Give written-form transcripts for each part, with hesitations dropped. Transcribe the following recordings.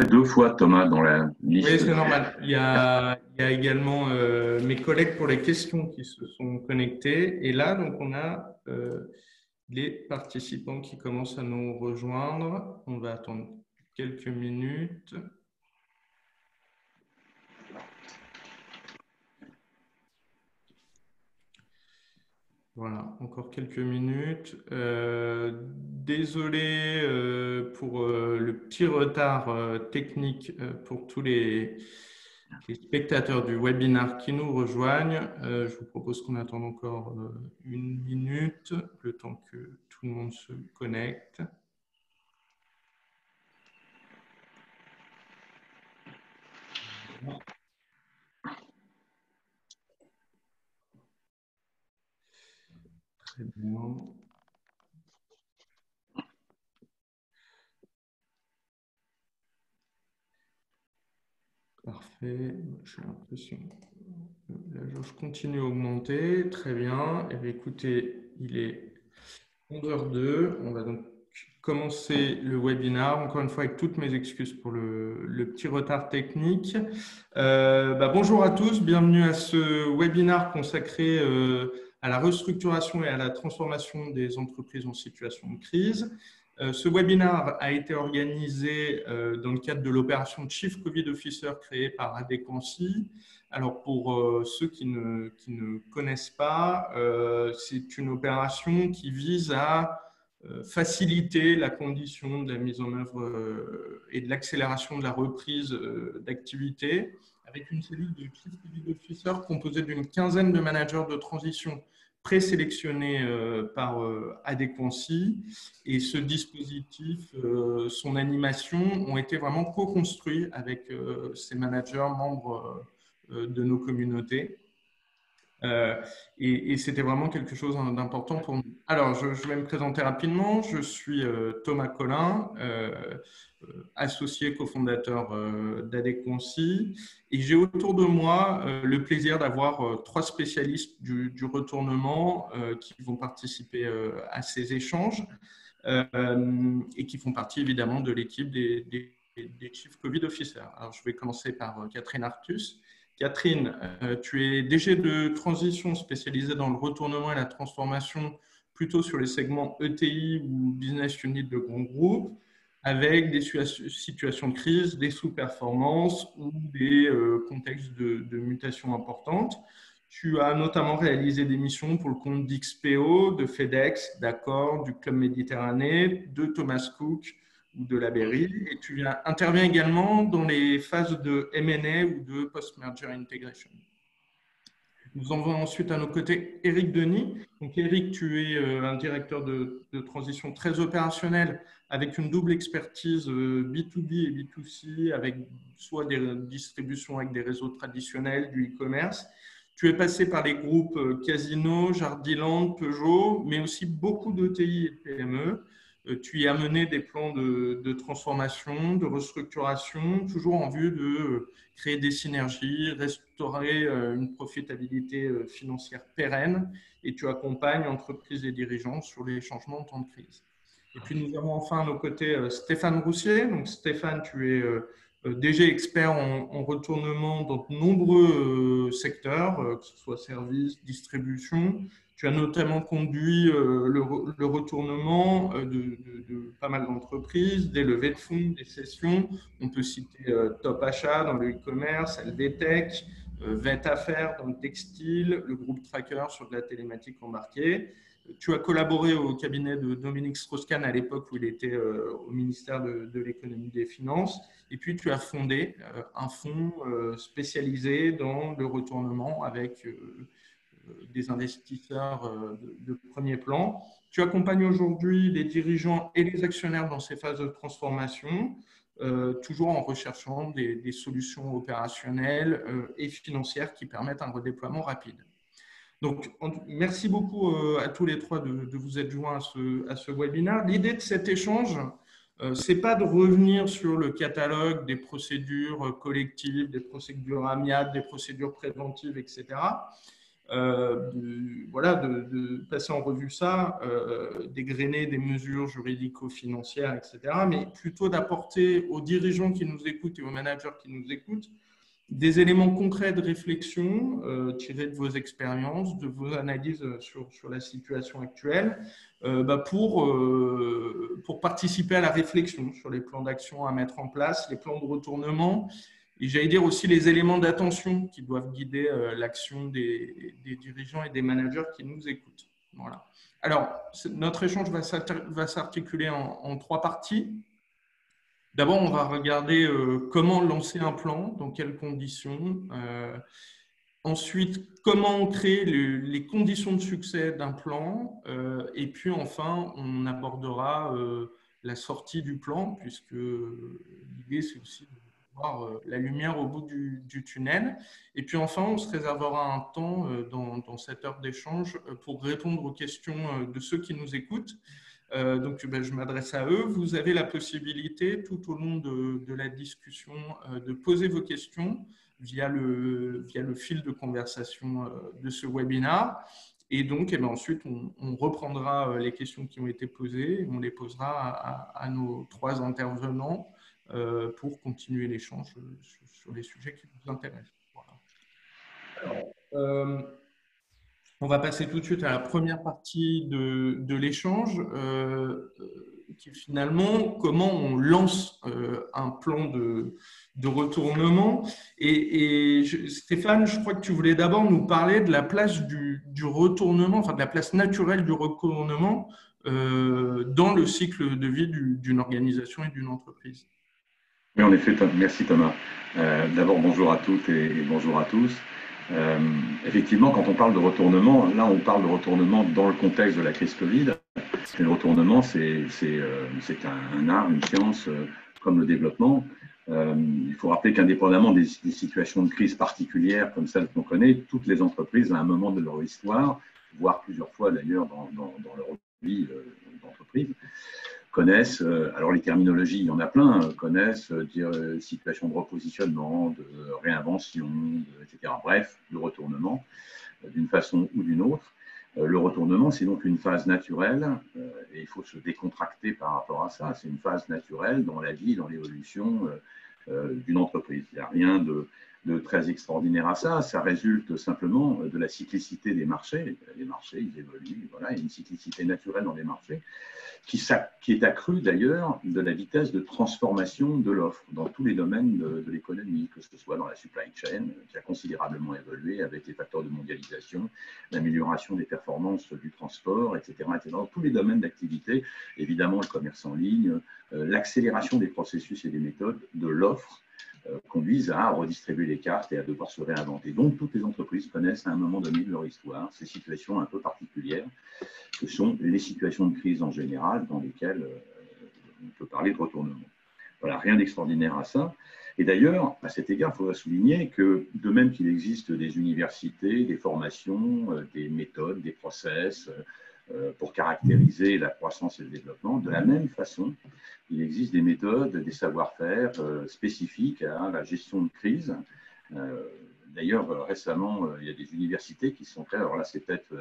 Deux fois Thomas dans la Oui, liste. c'est normal. Il y a également mes collègues pour les questions qui se sont connectés. Et là, donc, on a les participants qui commencent à nous rejoindre. On va attendre quelques minutes. Voilà, encore quelques minutes. Désolé pour le petit retard technique pour tous les spectateurs du webinaire qui nous rejoignent. Je vous propose qu'on attende encore une minute, le temps que tout le monde se connecte. Très bien. Parfait. J'ai l'impression que la jauge continue à augmenter. Très bien. Eh bien, écoutez, il est 11h02. On va donc commencer le webinaire. Encore une fois, avec toutes mes excuses pour le petit retard technique. Bonjour à tous. Bienvenue à ce webinaire consacré à la restructuration et à la transformation des entreprises en situation de crise. Ce webinaire a été organisé dans le cadre de l'opération Chief Covid Officer créée par Adéquancy. Alors pour ceux qui ne connaissent pas, c'est une opération qui vise à faciliter la condition de la mise en œuvre et de l'accélération de la reprise d'activité avec une cellule de Chief Covid Officer composée d'une quinzaine de managers de transition présélectionnés par Adéquancy. Et ce dispositif, son animation, ont été vraiment co-construits avec ces managers membres de nos communautés. Et c'était vraiment quelque chose d'important pour nous. Alors, je vais me présenter rapidement. Je suis Thomas Collin, associé cofondateur d'Adéquancy. Et j'ai autour de moi le plaisir d'avoir trois spécialistes du retournement qui vont participer à ces échanges et qui font partie évidemment de l'équipe des Chief Covid Officers. Alors, je vais commencer par Catherine Artus. Catherine, tu es DG de transition spécialisée dans le retournement et la transformation, plutôt sur les segments ETI ou Business Unit de grands groupes, avec des situations de crise, des sous-performances ou des contextes de mutation importantes. Tu as notamment réalisé des missions pour le compte d'XPO, de FedEx, d'Accor, du Club Méditerranée, de Thomas Cook ou de la Berry. Et tu interviens également dans les phases de M&A ou de Post-Merger Integration. Nous en avons ensuite à nos côtés Eric Denis. Donc Eric, tu es un directeur de transition très opérationnel avec une double expertise B2B et B2C, avec soit des distributions avec des réseaux traditionnels, du e-commerce. Tu es passé par les groupes Casino, Jardiland, Peugeot, mais aussi beaucoup d'ETI et de PME. Tu y as mené des plans de transformation, de restructuration, toujours en vue de créer des synergies, restaurer une profitabilité financière pérenne, et tu accompagnes entreprises et dirigeants sur les changements en temps de crise. Et puis nous avons enfin à nos côtés Stéphane Roussier. Donc Stéphane, tu es DG expert en retournement dans de nombreux secteurs, que ce soit services, distribution. Tu as notamment conduit le retournement de pas mal d'entreprises, des levées de fonds, des cessions. On peut citer Top Achat dans le e-commerce, LVTech, Vet Affaires dans le textile, le groupe Tracker sur de la télématique embarquée. Tu as collaboré au cabinet de Dominique Strauss-Kahn à l'époque où il était au ministère de l'économie et des finances. Et puis, tu as fondé un fonds spécialisé dans le retournement avec des investisseurs de premier plan. Tu accompagnes aujourd'hui les dirigeants et les actionnaires dans ces phases de transformation, toujours en recherchant des solutions opérationnelles et financières qui permettent un redéploiement rapide. Donc, merci beaucoup à tous les trois de vous être joints à ce webinaire. L'idée de cet échange, ce n'est pas de revenir sur le catalogue des procédures collectives, des procédures amiables, des procédures préventives, etc. voilà, de passer en revue ça, dégrainer des mesures juridico-financières, etc., mais plutôt d'apporter aux dirigeants qui nous écoutent et aux managers qui nous écoutent des éléments concrets de réflexion tirés de vos expériences, de vos analyses sur la situation actuelle, pour participer à la réflexion sur les plans d'action à mettre en place, les plans de retournement, et j'allais dire aussi les éléments d'attention qui doivent guider l'action des dirigeants et des managers qui nous écoutent. Voilà. Alors, notre échange va s'articuler en trois parties. D'abord, on va regarder comment lancer un plan, dans quelles conditions. Ensuite, comment créer les conditions de succès d'un plan. Et puis enfin, on abordera la sortie du plan, puisque l'idée, c'est aussi de voir la lumière au bout du tunnel. Et puis enfin, on se réservera un temps dans cette heure d'échange pour répondre aux questions de ceux qui nous écoutent. Donc, je m'adresse à eux. Vous avez la possibilité, tout au long de la discussion, de poser vos questions via le fil de conversation de ce webinaire. Et donc, ensuite, on reprendra les questions qui ont été posées et on les posera à nos trois intervenants pour continuer l'échange sur les sujets qui vous intéressent. Voilà. Alors, on va passer tout de suite à la première partie de l'échange, qui est finalement comment on lance un plan de retournement. Stéphane, je crois que tu voulais d'abord nous parler de la place du retournement, enfin de la place naturelle du retournement dans le cycle de vie d'une organisation et d'une entreprise. Oui, en effet, merci Thomas. D'abord, bonjour à toutes et bonjour à tous. Effectivement, quand on parle de retournement, là, on parle de retournement dans le contexte de la crise Covid. Le retournement, c'est un art, une science, comme le développement. Il faut rappeler qu'indépendamment des situations de crise particulières comme celles qu'on connaît, toutes les entreprises, à un moment de leur histoire, voire plusieurs fois d'ailleurs dans leur vie d'entreprise, connaissent, alors les terminologies, il y en a plein, connaissent situation de repositionnement, de réinvention, etc. Bref, le retournement, d'une façon ou d'une autre. Le retournement, c'est donc une phase naturelle et il faut se décontracter par rapport à ça. C'est une phase naturelle dans la vie, dans l'évolution d'une entreprise. Il n'y a rien de très extraordinaire à ça. Ça résulte simplement de la cyclicité des marchés. Les marchés, ils évoluent. Voilà, il y a une cyclicité naturelle dans les marchés qui est accrue d'ailleurs de la vitesse de transformation de l'offre dans tous les domaines de l'économie, que ce soit dans la supply chain, qui a considérablement évolué avec les facteurs de mondialisation, l'amélioration des performances du transport, etc., etc. Dans tous les domaines d'activité, évidemment le commerce en ligne, l'accélération des processus et des méthodes de l'offre conduisent à redistribuer les cartes et à devoir se réinventer. Donc, toutes les entreprises connaissent à un moment donné de leur histoire ces situations un peu particulières que sont les situations de crise en général dans lesquelles on peut parler de retournement. Voilà, rien d'extraordinaire à ça. Et d'ailleurs, à cet égard, il faudrait souligner que de même qu'il existe des universités, des formations, des méthodes, des process pour caractériser la croissance et le développement, de la même façon, il existe des méthodes, des savoir-faire spécifiques à la gestion de crise. D'ailleurs, récemment, il y a des universités qui sont créées, alors là, c'est peut-être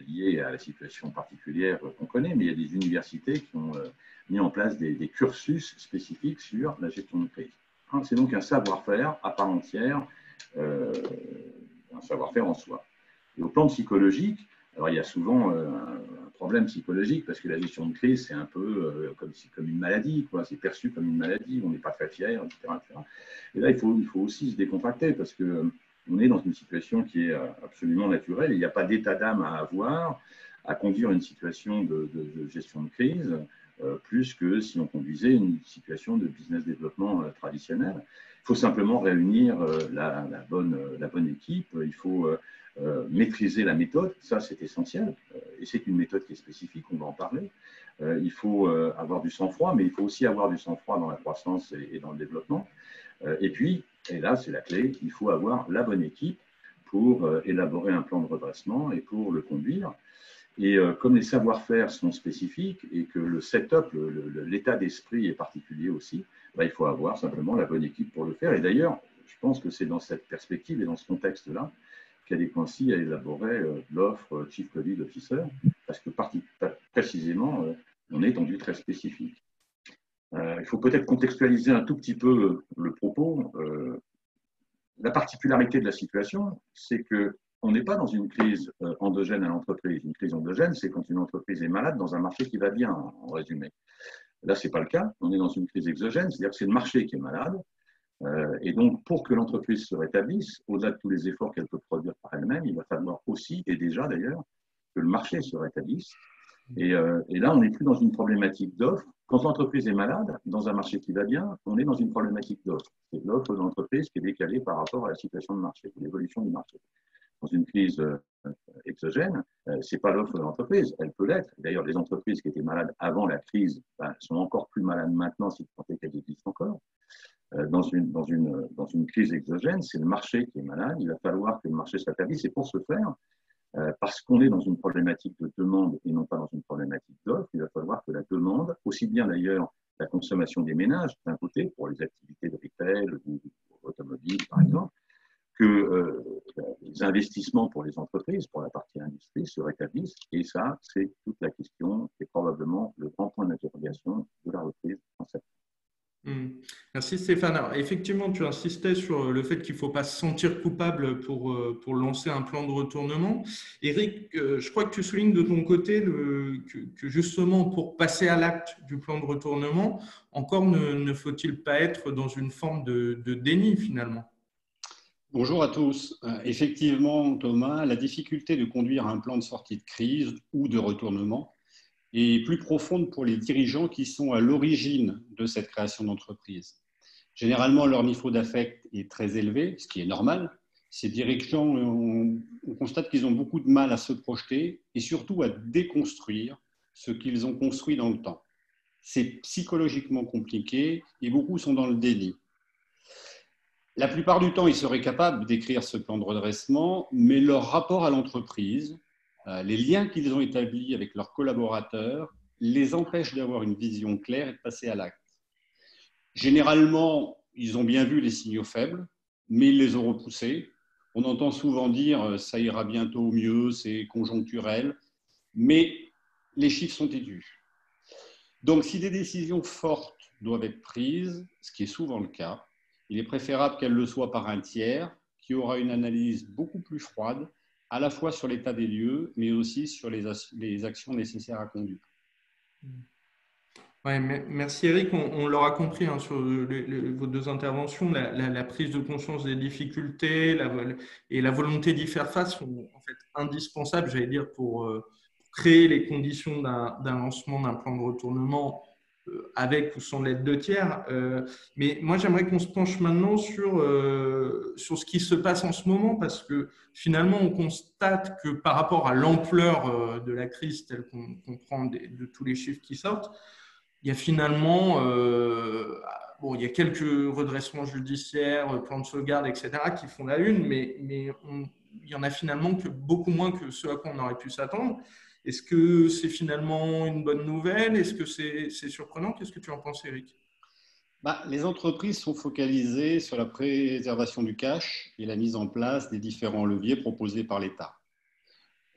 lié à la situation particulière qu'on connaît, mais il y a des universités qui ont mis en place des cursus spécifiques sur la gestion de crise. C'est donc un savoir-faire à part entière, un savoir-faire en soi. Et au plan psychologique, alors il y a souvent un problème psychologique parce que la gestion de crise, c'est un peu comme une maladie, quoi. C'est perçu comme une maladie, on n'est pas très fier, etc., etc. Et là, il faut aussi se décontracter parce que on est dans une situation qui est absolument naturelle. Il n'y a pas d'état d'âme à avoir à conduire une situation de gestion de crise, plus que si on conduisait une situation de business développement traditionnel. Il faut simplement réunir la bonne équipe, il faut maîtriser la méthode, ça c'est essentiel, et c'est une méthode qui est spécifique, on va en parler. Il faut avoir du sang-froid, mais il faut aussi avoir du sang-froid dans la croissance et dans le développement. Et puis, et là c'est la clé, il faut avoir la bonne équipe pour élaborer un plan de redressement et pour le conduire. Et comme les savoir-faire sont spécifiques et que le setup, l'état d'esprit est particulier aussi, il faut avoir simplement la bonne équipe pour le faire. Et d'ailleurs, je pense que c'est dans cette perspective et dans ce contexte-là qu'Adéquancy a élaboré l'offre Chief Covid Officer, parce que précisément, on est tendu très spécifique. Il faut peut-être contextualiser un tout petit peu le propos. La particularité de la situation, c'est qu'on n'est pas dans une crise endogène à l'entreprise. Une crise endogène, c'est quand une entreprise est malade dans un marché qui va bien, en résumé. Là, ce n'est pas le cas. On est dans une crise exogène, c'est-à-dire que c'est le marché qui est malade. Et donc, pour que l'entreprise se rétablisse, au-delà de tous les efforts qu'elle peut produire par elle-même, il va falloir aussi, et déjà d'ailleurs, que le marché se rétablisse. Et là, on n'est plus dans une problématique d'offre. Quand l'entreprise est malade, dans un marché qui va bien, on est dans une problématique d'offre. C'est l'offre de l'entreprise qui est décalée par rapport à la situation de marché, l'évolution du marché. Dans une crise exogène, ce n'est pas l'offre de l'entreprise, elle peut l'être. D'ailleurs, les entreprises qui étaient malades avant la crise sont encore plus malades maintenant, si tant est qu'elles existent encore. Dans une crise exogène, c'est le marché qui est malade. Il va falloir que le marché s'établisse. Et pour ce faire, parce qu'on est dans une problématique de demande et non pas dans une problématique d'offre, il va falloir que la demande, aussi bien d'ailleurs la consommation des ménages d'un côté pour les activités de retail ou automobile par exemple, que les investissements pour les entreprises, pour la partie industrie, se rétablissent. Et ça, c'est toute la question et probablement le grand point d'interrogation de la reprise en septembre. Merci Stéphane. Alors, effectivement, tu insistais sur le fait qu'il ne faut pas se sentir coupable pour lancer un plan de retournement. Eric, je crois que tu soulignes de ton côté que justement pour passer à l'acte du plan de retournement, encore ne faut-il pas être dans une forme de déni finalement? Bonjour à tous. Effectivement, Thomas, la difficulté de conduire un plan de sortie de crise ou de retournement est plus profonde pour les dirigeants qui sont à l'origine de cette création d'entreprise. Généralement, leur niveau d'affect est très élevé, ce qui est normal. Ces dirigeants, on constate qu'ils ont beaucoup de mal à se projeter et surtout à déconstruire ce qu'ils ont construit dans le temps. C'est psychologiquement compliqué et beaucoup sont dans le déni. La plupart du temps, ils seraient capables d'écrire ce plan de redressement, mais leur rapport à l'entreprise, les liens qu'ils ont établis avec leurs collaborateurs, les empêchent d'avoir une vision claire et de passer à l'acte. Généralement, ils ont bien vu les signaux faibles, mais ils les ont repoussés. On entend souvent dire « ça ira bientôt mieux, c'est conjoncturel », mais les chiffres sont têtus. Donc, si des décisions fortes doivent être prises, ce qui est souvent le cas, il est préférable qu'elles le soient par un tiers qui aura une analyse beaucoup plus froide, à la fois sur l'état des lieux, mais aussi sur les actions nécessaires à conduire. Ouais, merci Eric. On l'aura compris sur vos deux interventions, la prise de conscience des difficultés et la volonté d'y faire face sont en fait indispensables, j'allais dire, pour créer les conditions d'un lancement d'un plan de retournement avec ou sans l'aide de tiers. Mais moi, j'aimerais qu'on se penche maintenant sur ce qui se passe en ce moment, parce que finalement, on constate que par rapport à l'ampleur de la crise telle qu'on comprend de tous les chiffres qui sortent, il y a finalement il y a quelques redressements judiciaires, plans de sauvegarde, etc., qui font la une, mais il y en a finalement que beaucoup moins que ce à quoi on aurait pu s'attendre. Est-ce que c'est finalement une bonne nouvelle? Est-ce que c'est surprenant? Qu'est-ce que tu en penses, Eric? Les entreprises sont focalisées sur la préservation du cash et la mise en place des différents leviers proposés par l'État.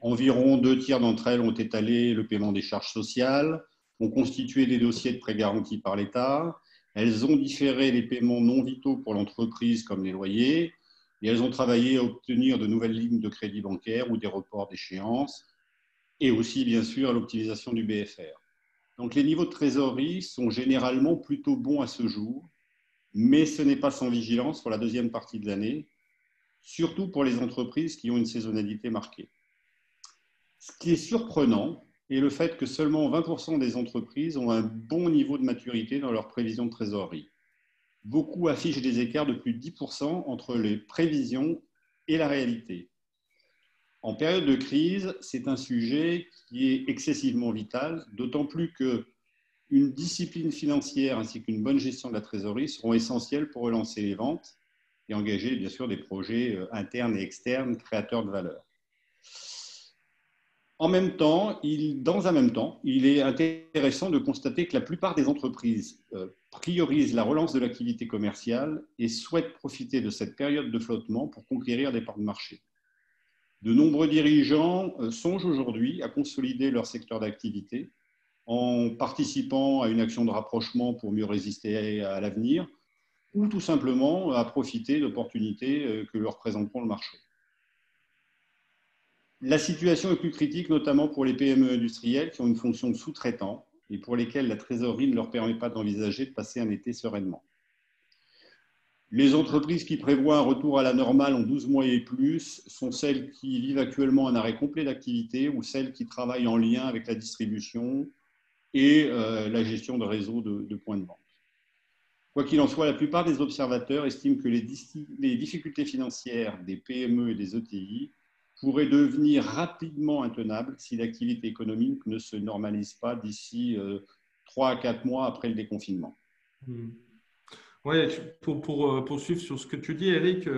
Environ 2/3 d'entre elles ont étalé le paiement des charges sociales, ont constitué des dossiers de prêts garantis par l'État, elles ont différé les paiements non vitaux pour l'entreprise comme les loyers, et elles ont travaillé à obtenir de nouvelles lignes de crédit bancaire ou des reports d'échéance, et aussi bien sûr à l'optimisation du BFR. Donc les niveaux de trésorerie sont généralement plutôt bons à ce jour, mais ce n'est pas sans vigilance pour la deuxième partie de l'année, surtout pour les entreprises qui ont une saisonnalité marquée. Ce qui est surprenant est le fait que seulement 20% des entreprises ont un bon niveau de maturité dans leur prévision de trésorerie. Beaucoup affichent des écarts de plus de 10% entre les prévisions et la réalité. En période de crise, c'est un sujet qui est excessivement vital, d'autant plus qu'une discipline financière ainsi qu'une bonne gestion de la trésorerie seront essentielles pour relancer les ventes et engager bien sûr des projets internes et externes créateurs de valeur. Dans un même temps, il est intéressant de constater que la plupart des entreprises priorisent la relance de l'activité commerciale et souhaitent profiter de cette période de flottement pour conquérir des parts de marché. De nombreux dirigeants songent aujourd'hui à consolider leur secteur d'activité en participant à une action de rapprochement pour mieux résister à l'avenir, ou tout simplement à profiter d'opportunités que leur présenteront le marché. La situation est plus critique, notamment pour les PME industrielles qui ont une fonction de sous-traitant et pour lesquelles la trésorerie ne leur permet pas d'envisager de passer un été sereinement. Les entreprises qui prévoient un retour à la normale en 12 mois et plus sont celles qui vivent actuellement un arrêt complet d'activité ou celles qui travaillent en lien avec la distribution et la gestion de réseaux de points de vente. Quoi qu'il en soit, la plupart des observateurs estiment que les difficultés financières des PME et des ETI pourraient devenir rapidement intenables si l'activité économique ne se normalise pas d'ici 3 à 4 mois après le déconfinement. Oui, pour poursuivre sur ce que tu dis, Eric,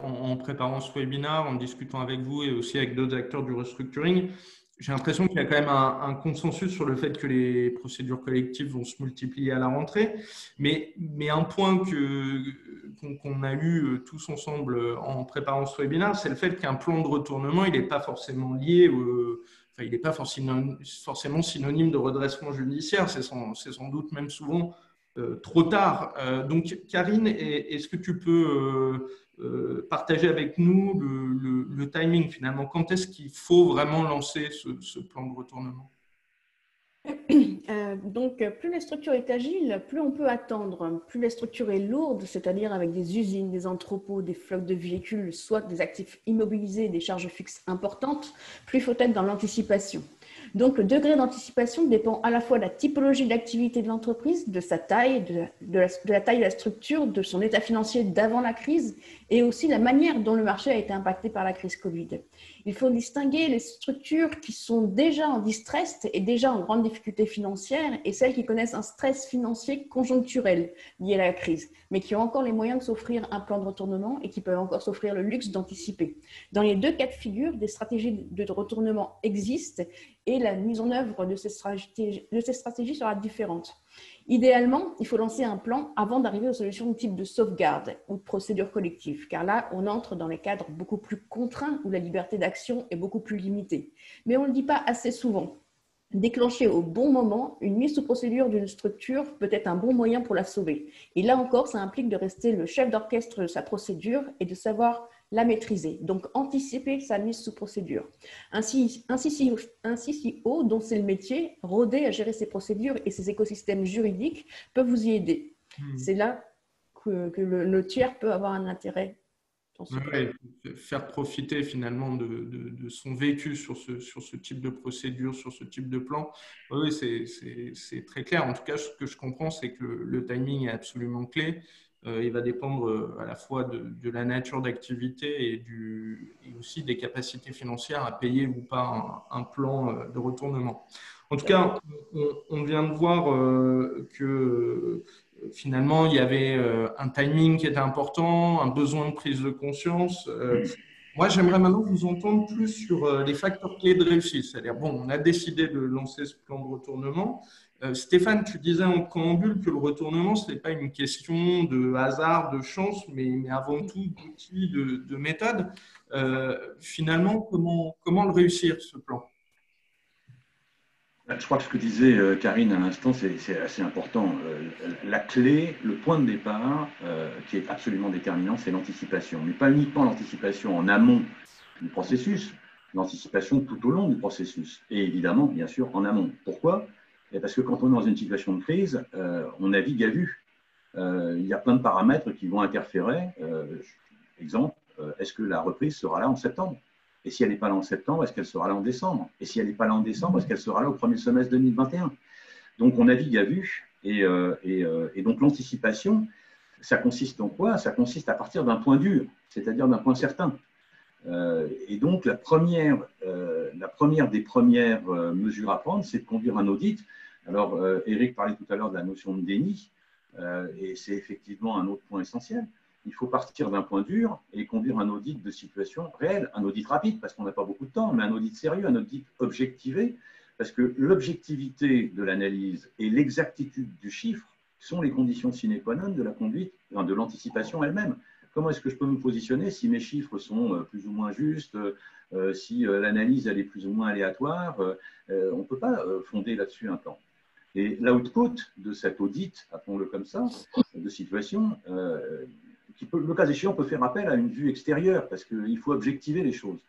en préparant ce webinaire, en discutant avec vous et aussi avec d'autres acteurs du restructuring, j'ai l'impression qu'il y a quand même un consensus sur le fait que les procédures collectives vont se multiplier à la rentrée. Mais un point qu'on a eu tous ensemble en préparant ce webinaire, c'est le fait qu'un plan de retournement, il n'est pas forcément lié, il n'est pas forcément synonyme de redressement judiciaire. C'est sans doute même souvent trop tard. Donc, Karine, est-ce que tu peux partager avec nous le timing finalement? Quand est-ce qu'il faut vraiment lancer ce plan de retournement? Donc, plus la structure est agile, plus on peut attendre. Plus la structure est lourde, c'est-à-dire avec des usines, des entrepôts, des flottes de véhicules, soit des actifs immobilisés, des charges fixes importantes, plus il faut être dans l'anticipation. Donc, le degré d'anticipation dépend à la fois de la typologie d'activité de l'entreprise, de sa taille, de la taille de la structure, de son état financier d'avant la crise et aussi la manière dont le marché a été impacté par la crise Covid. Il faut distinguer les structures qui sont déjà en distress et déjà en grande difficulté financière et celles qui connaissent un stress financier conjoncturel lié à la crise, mais qui ont encore les moyens de s'offrir un plan de retournement et qui peuvent encore s'offrir le luxe d'anticiper. Dans les deux cas de figure, des stratégies de retournement existent et la mise en œuvre de ces stratégies sera différente. Idéalement, il faut lancer un plan avant d'arriver aux solutions de type de sauvegarde ou de procédure collective, car là, on entre dans les cadres beaucoup plus contraints où la liberté d'action est beaucoup plus limitée. Mais on ne le dit pas assez souvent. Déclencher au bon moment une mise sous procédure d'une structure peut être un bon moyen pour la sauver. Et là encore, ça implique de rester le chef d'orchestre de sa procédure et de savoir la maîtriser, donc anticiper sa mise sous procédure. Ainsi CEO, dont c'est le métier, rôder à gérer ses procédures et ses écosystèmes juridiques, peuvent vous y aider. C'est là que le tiers peut avoir un intérêt. Ouais, faire profiter finalement de son vécu sur ce type de procédure, sur ce type de plan. Oui, c'est très clair. En tout cas, ce que je comprends, c'est que le timing est absolument clé. Il va dépendre à la fois de la nature d'activité et aussi des capacités financières à payer ou pas un plan de retournement. En tout cas, on vient de voir que finalement, il y avait un timing qui était important, un besoin de prise de conscience. Moi, j'aimerais maintenant vous entendre plus sur les facteurs clés de réussite. C'est-à-dire, bon, on a décidé de lancer ce plan de retournement. Stéphane, tu disais en préambule que le retournement, ce n'est pas une question de hasard, de chance, mais avant tout d'outils, de méthode. Finalement, comment le réussir, ce plan? Je crois que ce que disait Karine à l'instant, c'est assez important. La clé, le point de départ, qui est absolument déterminant, c'est l'anticipation. Mais pas uniquement l'anticipation en amont du processus, l'anticipation tout au long du processus. Et évidemment, bien sûr, en amont. Pourquoi? Parce que quand on est dans une situation de crise, on navigue à vue. Il y a plein de paramètres qui vont interférer. Exemple, est-ce que la reprise sera là en septembre? Et si elle n'est pas là en septembre, est-ce qu'elle sera là en décembre? Et si elle n'est pas là en décembre, est-ce qu'elle sera là au premier semestre 2021? Donc, on navigue à vue. Et donc, l'anticipation, ça consiste en quoi? Ça consiste à partir d'un point dur, c'est-à-dire d'un point certain. Et donc, la première des premières mesures à prendre, c'est de conduire un audit. Alors, Eric parlait tout à l'heure de la notion de déni, et c'est effectivement un autre point essentiel. Il faut partir d'un point dur et conduire un audit de situation réelle, un audit rapide, parce qu'on n'a pas beaucoup de temps, mais un audit sérieux, un audit objectivé, parce que l'objectivité de l'analyse et l'exactitude du chiffre sont les conditions sine qua non de la conduite, de l'anticipation elle-même. comment est-ce que je peux me positionner si mes chiffres sont plus ou moins justes, si l'analyse elle est plus ou moins aléatoire. On ne peut pas fonder là-dessus un plan. Et l'output de cet audit, appelons-le comme ça, de situation, le cas échéant peut faire appel à une vue extérieure parce qu'il faut objectiver les choses.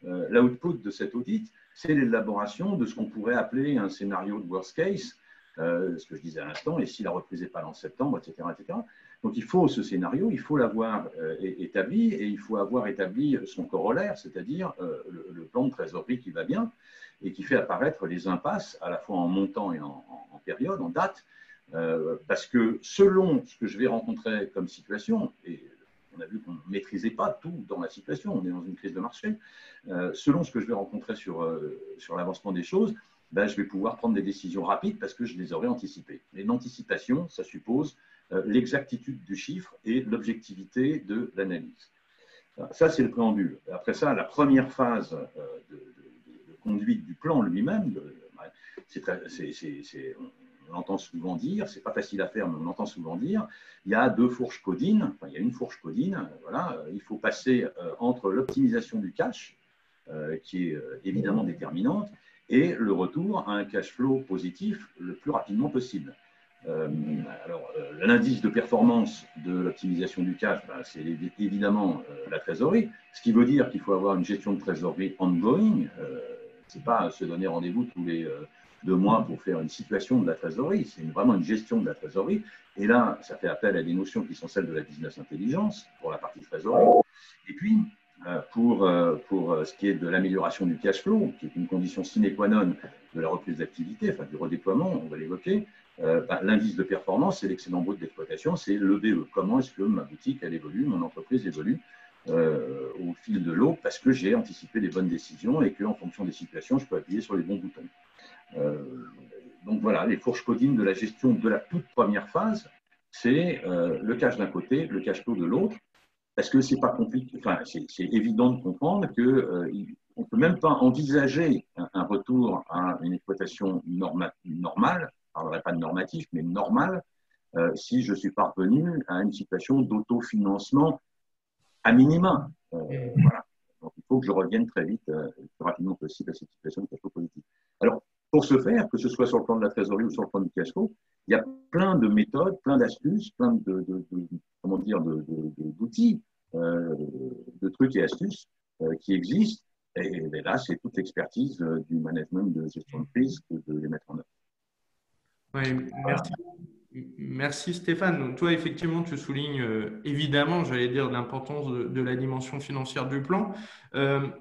L'output de cet audit, c'est l'élaboration de ce qu'on pourrait appeler un scénario de worst case, ce que je disais à l'instant, et si la reprise n'est pas en septembre, etc., etc. Donc il faut ce scénario, il faut l'avoir établi, et il faut avoir établi son corollaire, c'est-à-dire le plan de trésorerie qui va bien et qui fait apparaître les impasses à la fois en montant et en période, en date, parce que selon ce que je vais rencontrer comme situation, et on a vu qu'on ne maîtrisait pas tout dans la situation, on est dans une crise de marché, selon ce que je vais rencontrer sur l'avancement des choses, ben, je vais pouvoir prendre des décisions rapides parce que je les aurai anticipées. Et l'anticipation, ça suppose l'exactitude du chiffre et l'objectivité de l'analyse. Ça, c'est le préambule. Après ça, la première phase de conduite du plan lui-même, on entend souvent dire, c'est pas facile à faire, mais on entend souvent dire, il y a deux fourches codines, enfin, il y a une fourche codine, voilà, il faut passer entre l'optimisation du cash, qui est évidemment déterminante, et le retour à un cash flow positif le plus rapidement possible. L'indice de performance de l'optimisation du cash, ben, c'est évidemment la trésorerie, ce qui veut dire qu'il faut avoir une gestion de trésorerie ongoing. C'est pas se donner rendez-vous tous les 2 mois pour faire une situation de la trésorerie, c'est vraiment une gestion de la trésorerie. Et là, ça fait appel à des notions qui sont celles de la business intelligence pour la partie trésorerie. Et puis, pour ce qui est de l'amélioration du cash flow, qui est une condition sine qua non de la reprise d'activité, enfin du redéploiement, on va l'évoquer, l'indice de performance, c'est l'excédent brut d'exploitation, c'est le BE. Comment est-ce que ma boutique, elle évolue, mon entreprise évolue au fil de l'eau, parce que j'ai anticipé les bonnes décisions et qu'en fonction des situations, je peux appuyer sur les bons boutons. Donc voilà, les fourches codines de la gestion de la toute première phase, c'est le cash d'un côté, le cash flow de l'autre, parce que c'est pas compliqué, enfin, c'est évident de comprendre que on ne peut même pas envisager un retour à une exploitation normale, je ne parlerai pas de normatif, mais normale, si je suis parvenu à une situation d'autofinancement à minima. Voilà. Donc, il faut que je revienne très vite, le plus rapidement possible à cette situation de cash flow positif. Alors, pour ce faire, que ce soit sur le plan de la trésorerie ou sur le plan du cash flow, il y a plein de méthodes, plein d'astuces, plein d'outils, de trucs et astuces qui existent. Et là, c'est toute l'expertise du management de gestion de crise que de les mettre en œuvre. Oui, merci. Merci Stéphane. Donc, toi, effectivement, tu soulignes évidemment, j'allais dire, l'importance de la dimension financière du plan.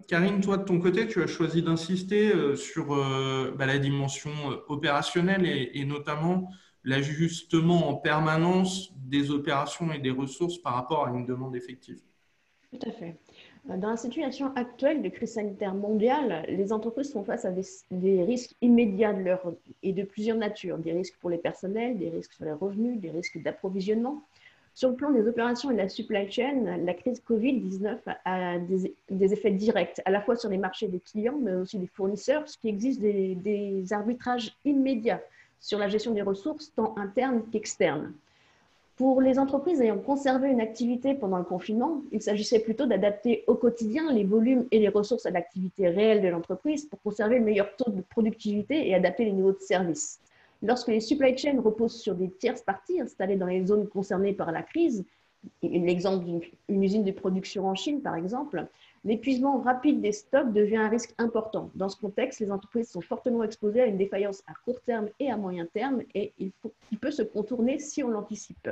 Karine, toi, de ton côté, tu as choisi d'insister sur la dimension opérationnelle et notamment l'ajustement en permanence des opérations et des ressources par rapport à une demande effective. Tout à fait. Dans la situation actuelle de crise sanitaire mondiale, les entreprises font face à des risques immédiats et de plusieurs natures. Des risques pour les personnels, des risques sur les revenus, des risques d'approvisionnement. Sur le plan des opérations et de la supply chain, la crise Covid-19 a des effets directs, à la fois sur les marchés des clients, mais aussi des fournisseurs, puisqu'il existe des arbitrages immédiats sur la gestion des ressources, tant internes qu'externes. Pour les entreprises ayant conservé une activité pendant le confinement, il s'agissait plutôt d'adapter au quotidien les volumes et les ressources à l'activité réelle de l'entreprise pour conserver le meilleur taux de productivité et adapter les niveaux de service. Lorsque les supply chains reposent sur des tierces parties installées dans les zones concernées par la crise, l'exemple d'une usine de production en Chine par exemple, l'épuisement rapide des stocks devient un risque important. Dans ce contexte, les entreprises sont fortement exposées à une défaillance à court terme et à moyen terme et il peut se contourner si on l'anticipe.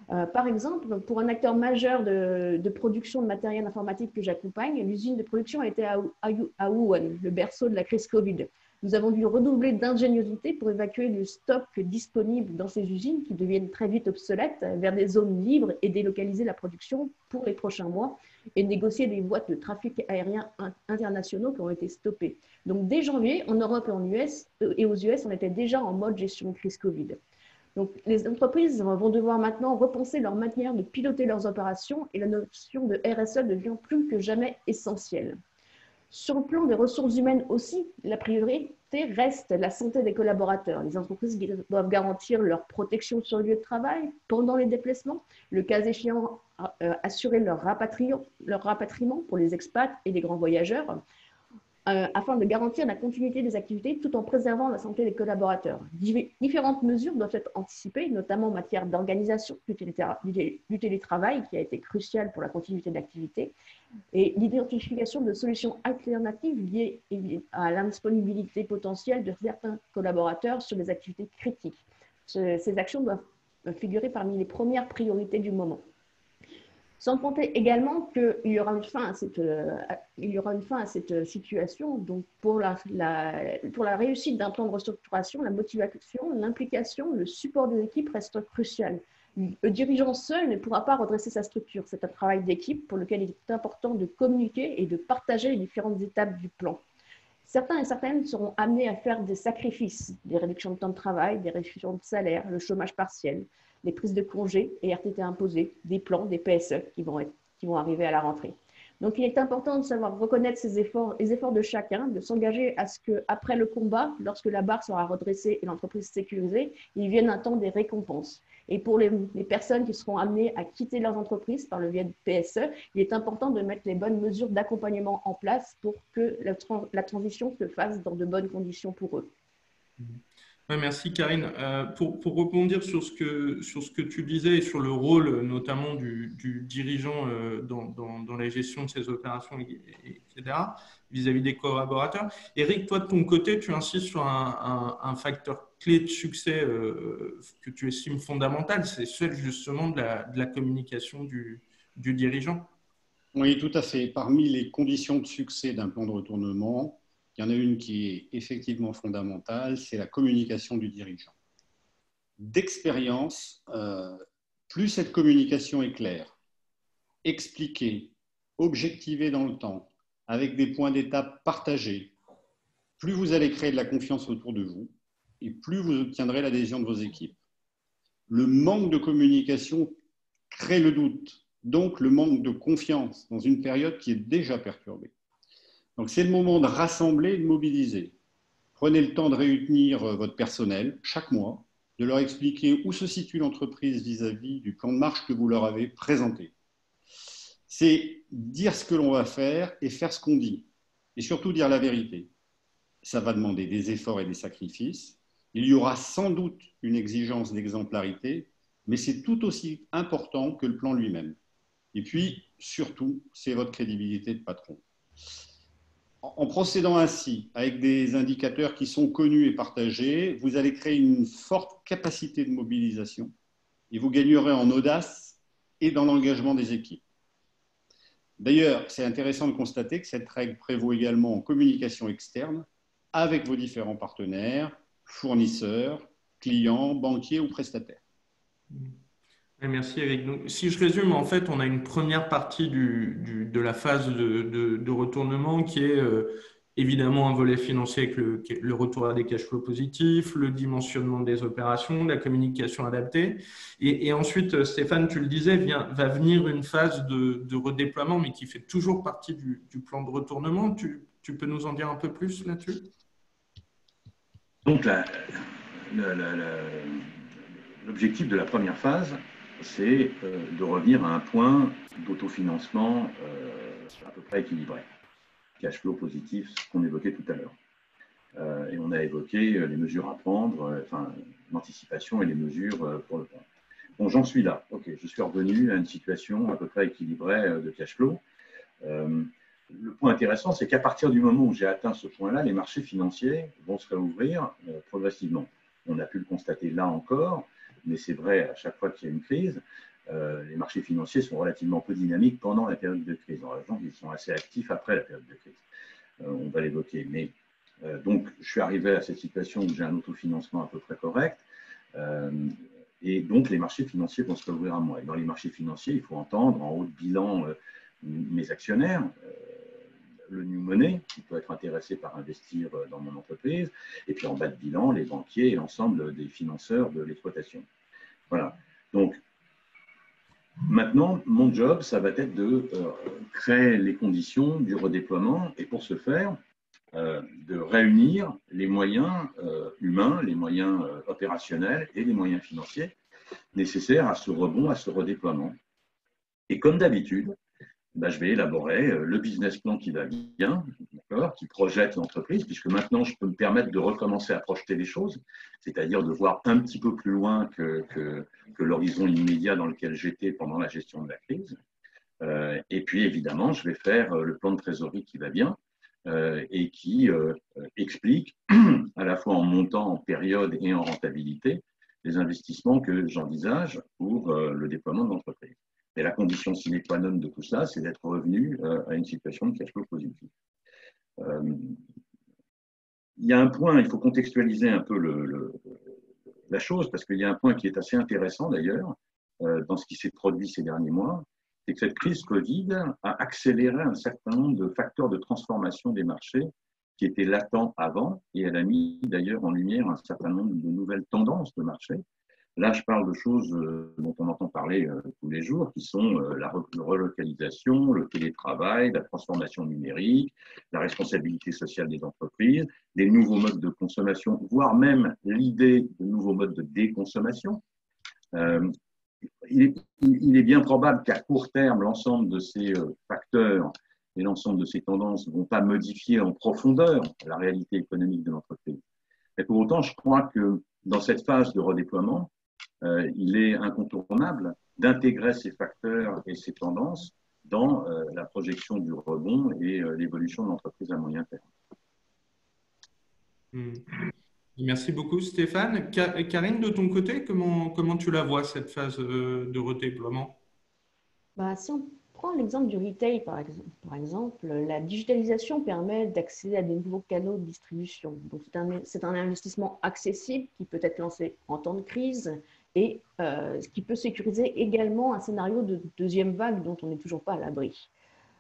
Par exemple, pour un acteur majeur de production de matériel informatique que j'accompagne, l'usine de production était à Wuhan, le berceau de la crise Covid. Nous avons dû redoubler d'ingéniosité pour évacuer le stock disponible dans ces usines qui deviennent très vite obsolètes vers des zones libres et délocaliser la production pour les prochains mois et négocier des voies de trafic aérien internationaux qui ont été stoppées. Donc dès janvier, en Europe et aux US, on était déjà en mode gestion de crise Covid. Donc, les entreprises vont devoir maintenant repenser leur manière de piloter leurs opérations et la notion de RSE devient plus que jamais essentielle. Sur le plan des ressources humaines aussi, la priorité reste la santé des collaborateurs. Les entreprises doivent garantir leur protection sur le lieu de travail pendant les déplacements, le cas échéant, assurer leur rapatriement pour les expats et les grands voyageurs, afin de garantir la continuité des activités tout en préservant la santé des collaborateurs. Différentes mesures doivent être anticipées, notamment en matière d'organisation du télétravail, qui a été crucial pour la continuité de l'activité, et l'identification de solutions alternatives liées à l'indisponibilité potentielle de certains collaborateurs sur les activités critiques. Ces actions doivent figurer parmi les premières priorités du moment. Sans compter également qu'il y aura une fin à cette situation. Donc pour la réussite d'un plan de restructuration, la motivation, l'implication, le support des équipes reste crucial. Le dirigeant seul ne pourra pas redresser sa structure. C'est un travail d'équipe pour lequel il est important de communiquer et de partager les différentes étapes du plan. Certains et certaines seront amenés à faire des sacrifices, des réductions de temps de travail, des réductions de salaire, le chômage partiel, les prises de congés et RTT imposés, des plans, des PSE qui vont arriver à la rentrée. Donc, il est important de savoir reconnaître les efforts de chacun, de s'engager à ce qu'après le combat, lorsque la barre sera redressée et l'entreprise sécurisée, il vienne un temps des récompenses. Et pour les personnes qui seront amenées à quitter leurs entreprises par le biais de PSE, il est important de mettre les bonnes mesures d'accompagnement en place pour que la transition se fasse dans de bonnes conditions pour eux. Ouais, merci Karine. Pour rebondir sur ce que tu disais et sur le rôle notamment du dirigeant dans la gestion de ces opérations, etc., vis-à-vis des collaborateurs. Eric, toi de ton côté, tu insistes sur un facteur clé de succès que tu estimes fondamental, c'est celle justement de la communication du dirigeant. Oui, tout à fait. Parmi les conditions de succès d'un plan de retournement, il y en a une qui est effectivement fondamentale, c'est la communication du dirigeant. D'expérience, plus cette communication est claire, expliquée, objectivée dans le temps, avec des points d'étape partagés, plus vous allez créer de la confiance autour de vous et plus vous obtiendrez l'adhésion de vos équipes. Le manque de communication crée le doute, donc le manque de confiance dans une période qui est déjà perturbée. Donc c'est le moment de rassembler et de mobiliser. Prenez le temps de réunir votre personnel chaque mois, de leur expliquer où se situe l'entreprise vis-à-vis du plan de marche que vous leur avez présenté. C'est dire ce que l'on va faire et faire ce qu'on dit. Et surtout dire la vérité. Ça va demander des efforts et des sacrifices. Il y aura sans doute une exigence d'exemplarité, mais c'est tout aussi important que le plan lui-même. Et puis, surtout, c'est votre crédibilité de patron. En procédant ainsi, avec des indicateurs qui sont connus et partagés, vous allez créer une forte capacité de mobilisation et vous gagnerez en audace et dans l'engagement des équipes. D'ailleurs, c'est intéressant de constater que cette règle prévaut également en communication externe avec vos différents partenaires, fournisseurs, clients, banquiers ou prestataires. Merci Eric. Donc, si je résume, en fait, on a une première partie de la phase de retournement qui est évidemment un volet financier avec le retour à des cash flows positifs, le dimensionnement des opérations, la communication adaptée. Et ensuite, Stéphane, tu le disais, va venir une phase de redéploiement, mais qui fait toujours partie du plan de retournement. Tu peux nous en dire un peu plus là-dessus? Donc, l'objectif de la première phase, c'est de revenir à un point d'autofinancement à peu près équilibré. Cash flow positif, ce qu'on évoquait tout à l'heure. Et on a évoqué les mesures à prendre, l'anticipation et les mesures pour le prendre. Bon, j'en suis là. OK, je suis revenu à une situation à peu près équilibrée de cash flow. Le point intéressant, c'est qu'à partir du moment où j'ai atteint ce point-là, les marchés financiers vont se réouvrir progressivement. On a pu le constater là encore, mais c'est vrai à chaque fois qu'il y a une crise, les marchés financiers sont relativement peu dynamiques pendant la période de crise. En revanche, ils sont assez actifs après la période de crise. On va l'évoquer. Mais donc, je suis arrivé à cette situation où j'ai un autofinancement à peu près correct. Et donc, les marchés financiers vont se réouvrir à moi. Et dans les marchés financiers, il faut entendre en haut de bilan mes actionnaires, le new money, qui peut être intéressé par investir dans mon entreprise, et puis en bas de bilan, les banquiers et l'ensemble des financeurs de l'exploitation. Voilà. Donc, Maintenant, mon job, ça va être de créer les conditions du redéploiement et pour ce faire, de réunir les moyens humains, les moyens opérationnels et les moyens financiers nécessaires à ce rebond, à ce redéploiement. Et comme d'habitude, je vais élaborer le business plan qui va bien, qui projette l'entreprise, puisque maintenant, je peux me permettre de recommencer à projeter les choses, c'est-à-dire de voir un petit peu plus loin que l'horizon immédiat dans lequel j'étais pendant la gestion de la crise. Et puis, évidemment, je vais faire le plan de trésorerie qui va bien et qui explique, à la fois en montant, en période et en rentabilité, les investissements que j'envisage pour le déploiement de l'entreprise. Et la condition sine qua non de tout ça, c'est d'être revenu à une situation de cash flow positif. Il y a un point, il faut contextualiser un peu la chose, parce qu'il y a un point qui est assez intéressant d'ailleurs, dans ce qui s'est produit ces derniers mois, c'est que cette crise Covid a accéléré un certain nombre de facteurs de transformation des marchés qui étaient latents avant, et elle a mis d'ailleurs en lumière un certain nombre de nouvelles tendances de marché. Là, je parle de choses dont on entend parler tous les jours, qui sont la relocalisation, le télétravail, la transformation numérique, la responsabilité sociale des entreprises, des nouveaux modes de consommation, voire même l'idée de nouveaux modes de déconsommation. Il est bien probable qu'à court terme, l'ensemble de ces facteurs et l'ensemble de ces tendances ne vont pas modifier en profondeur la réalité économique de l'entreprise. Mais pour autant, je crois que dans cette phase de redéploiement, il est incontournable d'intégrer ces facteurs et ces tendances dans la projection du rebond et l'évolution de l'entreprise à moyen terme. Merci beaucoup Stéphane. Karine, de ton côté, comment tu la vois cette phase de redéploiement? Si on prend l'exemple du retail, par exemple, la digitalisation permet d'accéder à des nouveaux canaux de distribution. Donc, c'est un investissement accessible qui peut être lancé en temps de crise et qui peut sécuriser également un scénario de deuxième vague dont on n'est toujours pas à l'abri.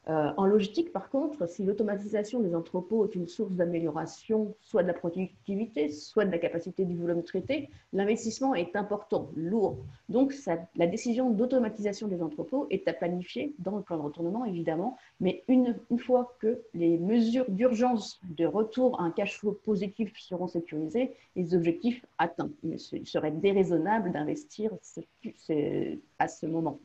En logistique, par contre, si l'automatisation des entrepôts est une source d'amélioration, soit de la productivité, soit de la capacité du volume traité, l'investissement est important, lourd. Donc, la décision d'automatisation des entrepôts est à planifier dans le plan de retournement, évidemment, mais une fois que les mesures d'urgence de retour à un cash flow positif seront sécurisées, les objectifs atteints. Il serait déraisonnable d'investir à ce moment.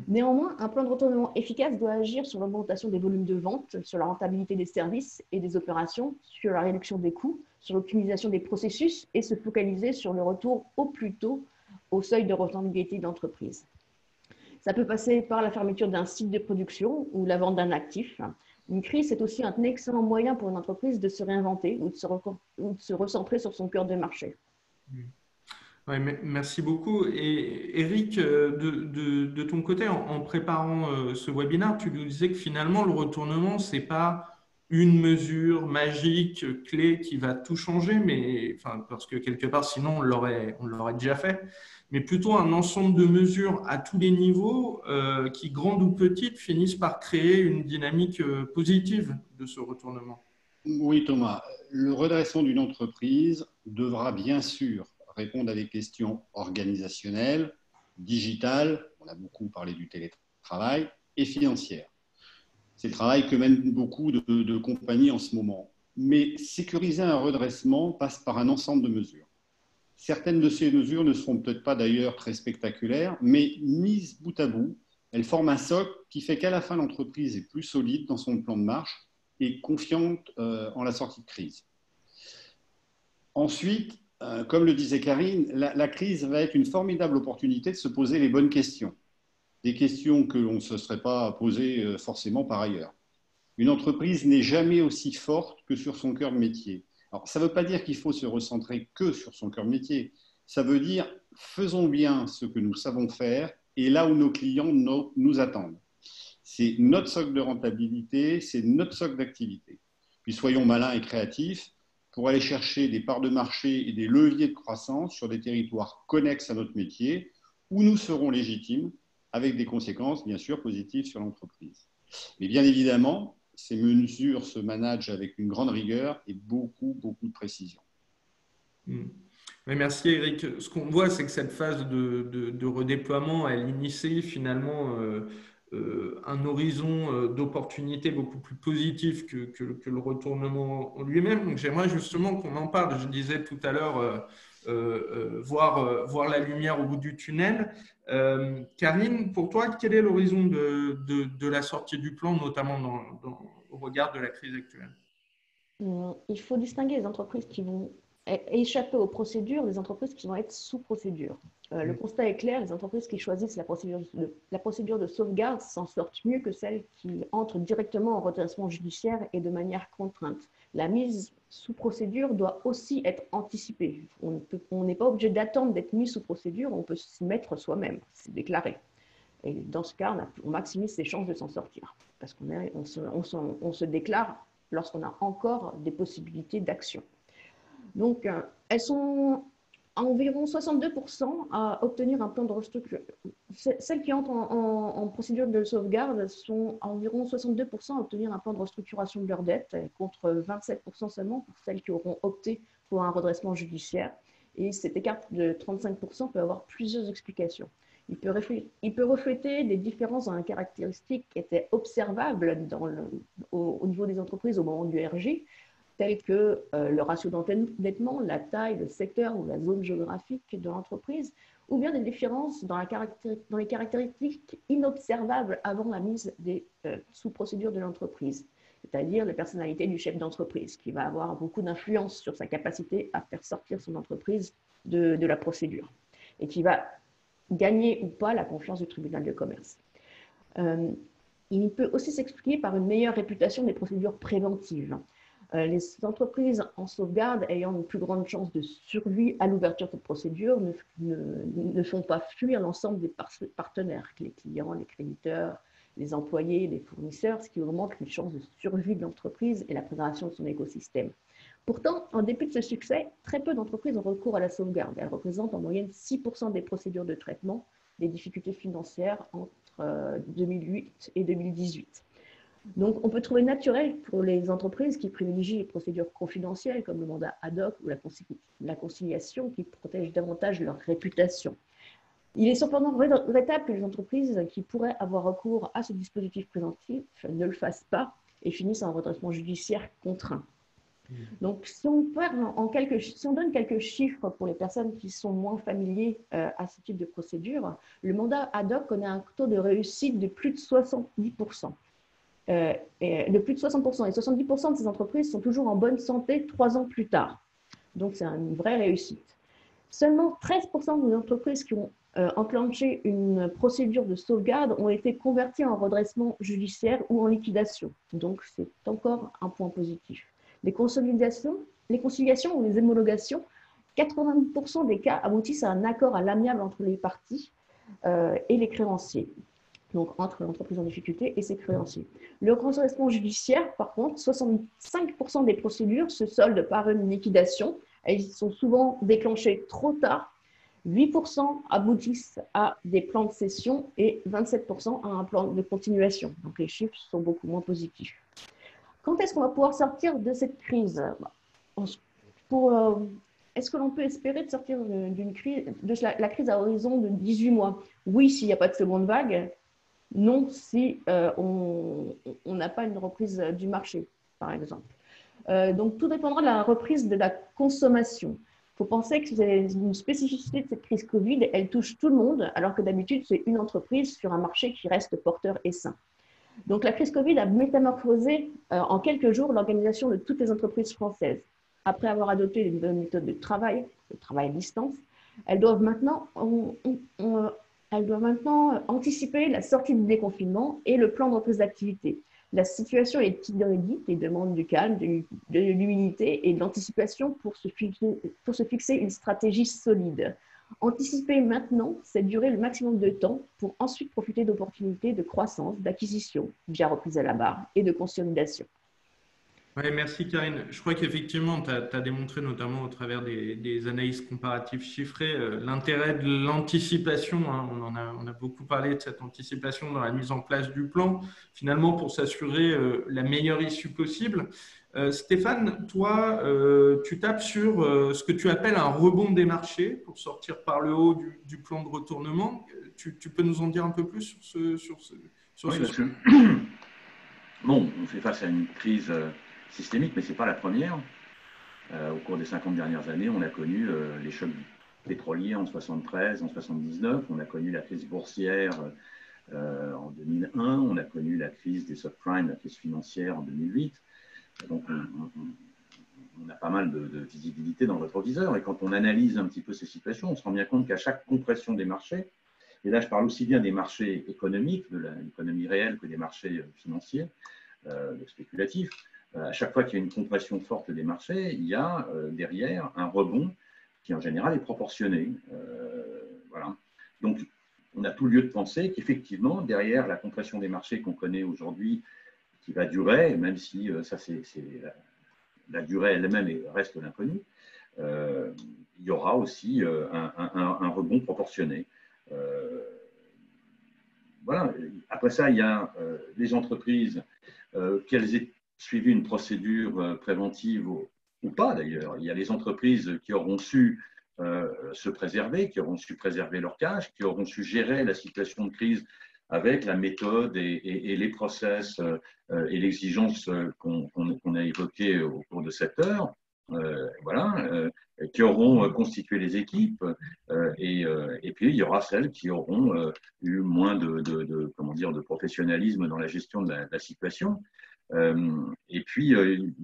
Néanmoins, un plan de retournement efficace doit agir sur l'augmentation des volumes de vente, sur la rentabilité des services et des opérations, sur la réduction des coûts, sur l'optimisation des processus et se focaliser sur le retour au plus tôt au seuil de rentabilité d'entreprise. Ça peut passer par la fermeture d'un site de production ou la vente d'un actif. Une crise est aussi un excellent moyen pour une entreprise de se réinventer ou de se recentrer sur son cœur de marché. Ouais, merci beaucoup. Et Eric, de ton côté, en préparant ce webinaire, tu nous disais que finalement, le retournement, ce n'est pas une mesure magique, clé qui va tout changer, mais, enfin, parce que quelque part, sinon, on l'aurait déjà fait, mais plutôt un ensemble de mesures à tous les niveaux qui, grandes ou petites, finissent par créer une dynamique positive de ce retournement. Oui, Thomas, le redressement d'une entreprise devra bien sûr répondre à des questions organisationnelles, digitales, on a beaucoup parlé du télétravail, et financières. C'est le travail que mènent beaucoup de compagnies en ce moment. Mais sécuriser un redressement passe par un ensemble de mesures. Certaines de ces mesures ne seront peut-être pas d'ailleurs très spectaculaires, mais mises bout à bout, elles forment un socle qui fait qu'à la fin, l'entreprise est plus solide dans son plan de marche et confiante en la sortie de crise. Ensuite, comme le disait Karine, la crise va être une formidable opportunité de se poser les bonnes questions. Des questions que l'on ne se serait pas posées forcément par ailleurs. Une entreprise n'est jamais aussi forte que sur son cœur de métier. Alors, ça ne veut pas dire qu'il faut se recentrer que sur son cœur de métier. Ça veut dire faisons bien ce que nous savons faire et là où nos clients nous attendent. C'est notre socle de rentabilité, c'est notre socle d'activité. Puis soyons malins et créatifs pour aller chercher des parts de marché et des leviers de croissance sur des territoires connexes à notre métier où nous serons légitimes avec des conséquences bien sûr positives sur l'entreprise. Mais bien évidemment, ces mesures se managent avec une grande rigueur et beaucoup de précision. Oui, merci Eric. Ce qu'on voit, c'est que cette phase de redéploiement, elle initie finalement un horizon d'opportunités beaucoup plus positif que le retournement en lui-même. Donc j'aimerais justement qu'on en parle. Je disais tout à l'heure, voir la lumière au bout du tunnel. Karine, pour toi, quel est l'horizon de la sortie du plan, notamment au regard de la crise actuelle? Il faut distinguer les entreprises qui vont échapper aux procédures des entreprises qui vont être sous procédure. Le constat est clair, les entreprises qui choisissent la procédure de sauvegarde s'en sortent mieux que celles qui entrent directement en redressement judiciaire et de manière contrainte. La mise sous procédure doit aussi être anticipée. On n'est pas obligé d'attendre d'être mis sous procédure, on peut s'y mettre soi-même, c'est déclaré. Et dans ce cas, on maximise ses chances de s'en sortir parce on se déclare lorsqu'on a encore des possibilités d'action. Donc, elles sont à environ 62% à obtenir un plan de restructuration. Celles qui entrent en procédure de sauvegarde sont à environ 62% à obtenir un plan de restructuration de leur dette, contre 27% seulement pour celles qui auront opté pour un redressement judiciaire. Et cet écart de 35% peut avoir plusieurs explications. Il peut refléter des différences dans les caractéristiques qui étaient observables au niveau des entreprises au moment du RJ, telles que le ratio d'endettement, la taille, le secteur ou la zone géographique de l'entreprise, ou bien des différences dans les caractéristiques inobservables avant la mise sous procédure de l'entreprise, c'est-à-dire la personnalité du chef d'entreprise, qui va avoir beaucoup d'influence sur sa capacité à faire sortir son entreprise de la procédure, et qui va gagner ou pas la confiance du tribunal de commerce. Il peut aussi s'expliquer par une meilleure réputation des procédures préventives. Les entreprises en sauvegarde ayant une plus grande chance de survie à l'ouverture de cette procédure ne font pas fuir l'ensemble des partenaires, les clients, les créditeurs, les employés, les fournisseurs, ce qui augmente les chances de survie de l'entreprise et la préservation de son écosystème. Pourtant, en dépit de ce succès, très peu d'entreprises ont recours à la sauvegarde. Elle représente en moyenne 6% des procédures de traitement des difficultés financières entre 2008 et 2018. Donc, on peut trouver naturel pour les entreprises qui privilégient les procédures confidentielles comme le mandat ad hoc ou la conciliation qui protègent davantage leur réputation. Il est cependant regrettable que les entreprises qui pourraient avoir recours à ce dispositif préventif ne le fassent pas et finissent en redressement judiciaire contraint. Donc, si on donne quelques chiffres pour les personnes qui sont moins familiers à ce type de procédure, le mandat ad hoc connaît un taux de réussite de plus de 70%. De plus de 60%. Et 70% de ces entreprises sont toujours en bonne santé 3 ans plus tard. Donc, c'est une vraie réussite. Seulement 13% des entreprises qui ont enclenché une procédure de sauvegarde ont été converties en redressement judiciaire ou en liquidation. Donc, c'est encore un point positif. Les conciliations ou les homologations, 80% des cas aboutissent à un accord à l'amiable entre les parties et les créanciers. Donc entre l'entreprise en difficulté et ses créanciers. Le redressement judiciaire, par contre, 65% des procédures se soldent par une liquidation. Elles sont souvent déclenchées trop tard. 8% aboutissent à des plans de cession et 27% à un plan de continuation. Donc les chiffres sont beaucoup moins positifs. Quand est-ce qu'on va pouvoir sortir de cette crise? Est-ce que l'on peut espérer de sortir de la crise à horizon de 18 mois? Oui, s'il n'y a pas de seconde vague. Non, si on n'a pas une reprise du marché, par exemple. Donc, tout dépendra de la reprise de la consommation. Il faut penser que c'est une spécificité de cette crise Covid, elle touche tout le monde, alors que d'habitude, c'est une entreprise sur un marché qui reste porteur et sain. Donc, la crise Covid a métamorphosé en quelques jours l'organisation de toutes les entreprises françaises. Après avoir adopté les nouvelles méthodes de travail, le travail à distance, elles doivent maintenant anticiper la sortie du déconfinement et le plan de reprise d'activité. La situation est inédite et demande du calme, de l'humilité et de l'anticipation pour se fixer une stratégie solide. Anticiper maintenant, c'est durer le maximum de temps pour ensuite profiter d'opportunités de croissance, d'acquisition, via reprise à la barre et de consolidation. Oui, merci Karine. Je crois qu'effectivement, tu as démontré notamment au travers des analyses comparatives chiffrées l'intérêt de l'anticipation. Hein. On a beaucoup parlé de cette anticipation dans la mise en place du plan, finalement pour s'assurer la meilleure issue possible. Stéphane, toi, tu tapes sur ce que tu appelles un rebond des marchés pour sortir par le haut du plan de retournement. Tu peux nous en dire un peu plus sur Oui, ce parce sujet? que, bon, on fait face à une crise systémique, mais ce n'est pas la première. Au cours des 50 dernières années, on a connu les chocs pétroliers en 73, en 79, on a connu la crise boursière en 2001, on a connu la crise des subprimes, la crise financière en 2008. Donc, on a pas mal de visibilité dans le rétroviseur. Et quand on analyse un petit peu ces situations, on se rend bien compte qu'à chaque compression des marchés, et là je parle aussi bien des marchés économiques, de l'économie réelle, que des marchés financiers, spéculatifs, à chaque fois qu'il y a une compression forte des marchés, il y a derrière un rebond qui en général est proportionné. Voilà. Donc, on a tout lieu de penser qu'effectivement, derrière la compression des marchés qu'on connaît aujourd'hui, qui va durer, même si ça c'est la durée elle-même reste l'inconnu, il y aura aussi un rebond proportionné. Voilà. Après ça, il y a les entreprises, qu'elles aient suivi une procédure préventive ou pas d'ailleurs. Il y a les entreprises qui auront su se préserver, qui auront su préserver leur cash, qui auront su gérer la situation de crise avec la méthode et les process et l'exigence qu'on a évoquées au cours de cette heure. Voilà, qui auront constitué les équipes et puis il y aura celles qui auront eu moins comment dire, de professionnalisme dans la gestion de la situation. Et puis,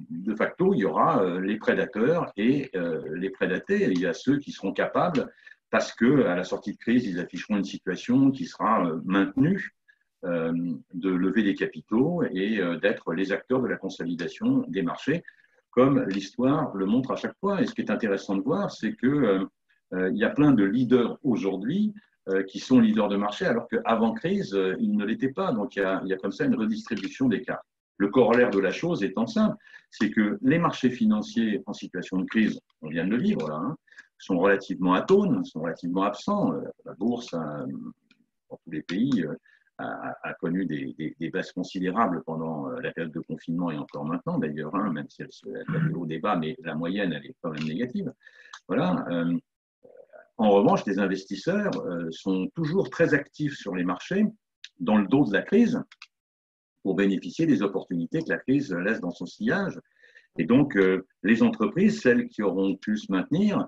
de facto, il y aura les prédateurs et les prédatés. Il y a ceux qui seront capables, parce qu'à la sortie de crise, ils afficheront une situation qui sera maintenue, de lever des capitaux et d'être les acteurs de la consolidation des marchés, comme l'histoire le montre à chaque fois. Et ce qui est intéressant de voir, c'est qu'il y a plein de leaders aujourd'hui qui sont leaders de marché, alors qu'avant crise, ils ne l'étaient pas. Donc, il y a comme ça une redistribution des cartes. Le corollaire de la chose étant simple, c'est que les marchés financiers en situation de crise, on vient de le vivre là, hein, sont relativement atones, sont relativement absents. La bourse, dans tous les pays, a connu des baisses considérables pendant la période de confinement et encore maintenant d'ailleurs, hein, même si elle a des hauts débats, mais la moyenne, elle est quand même négative. Voilà. En revanche, les investisseurs sont toujours très actifs sur les marchés dans le dos de la crise, pour bénéficier des opportunités que la crise laisse dans son sillage. Et donc, les entreprises, celles qui auront pu se maintenir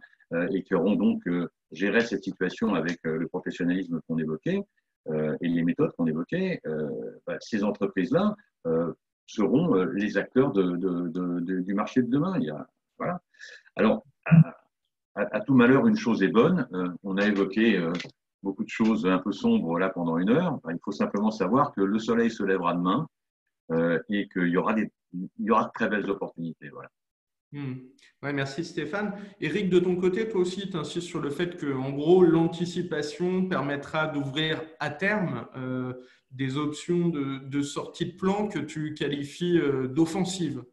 et qui auront donc géré cette situation avec le professionnalisme qu'on évoquait et les méthodes qu'on évoquait, ces entreprises-là seront les acteurs du marché de demain. Voilà. Alors, à tout malheur, une chose est bonne. On a évoqué beaucoup de choses un peu sombres là pendant une heure. Il faut simplement savoir que le soleil se lèvera demain et qu'il y aura de très belles opportunités. Voilà. Ouais, merci Stéphane. Eric, de ton côté, toi aussi, tu insistes sur le fait que, en gros, l'anticipation permettra d'ouvrir à terme des options de sortie de plan que tu qualifies d'offensives.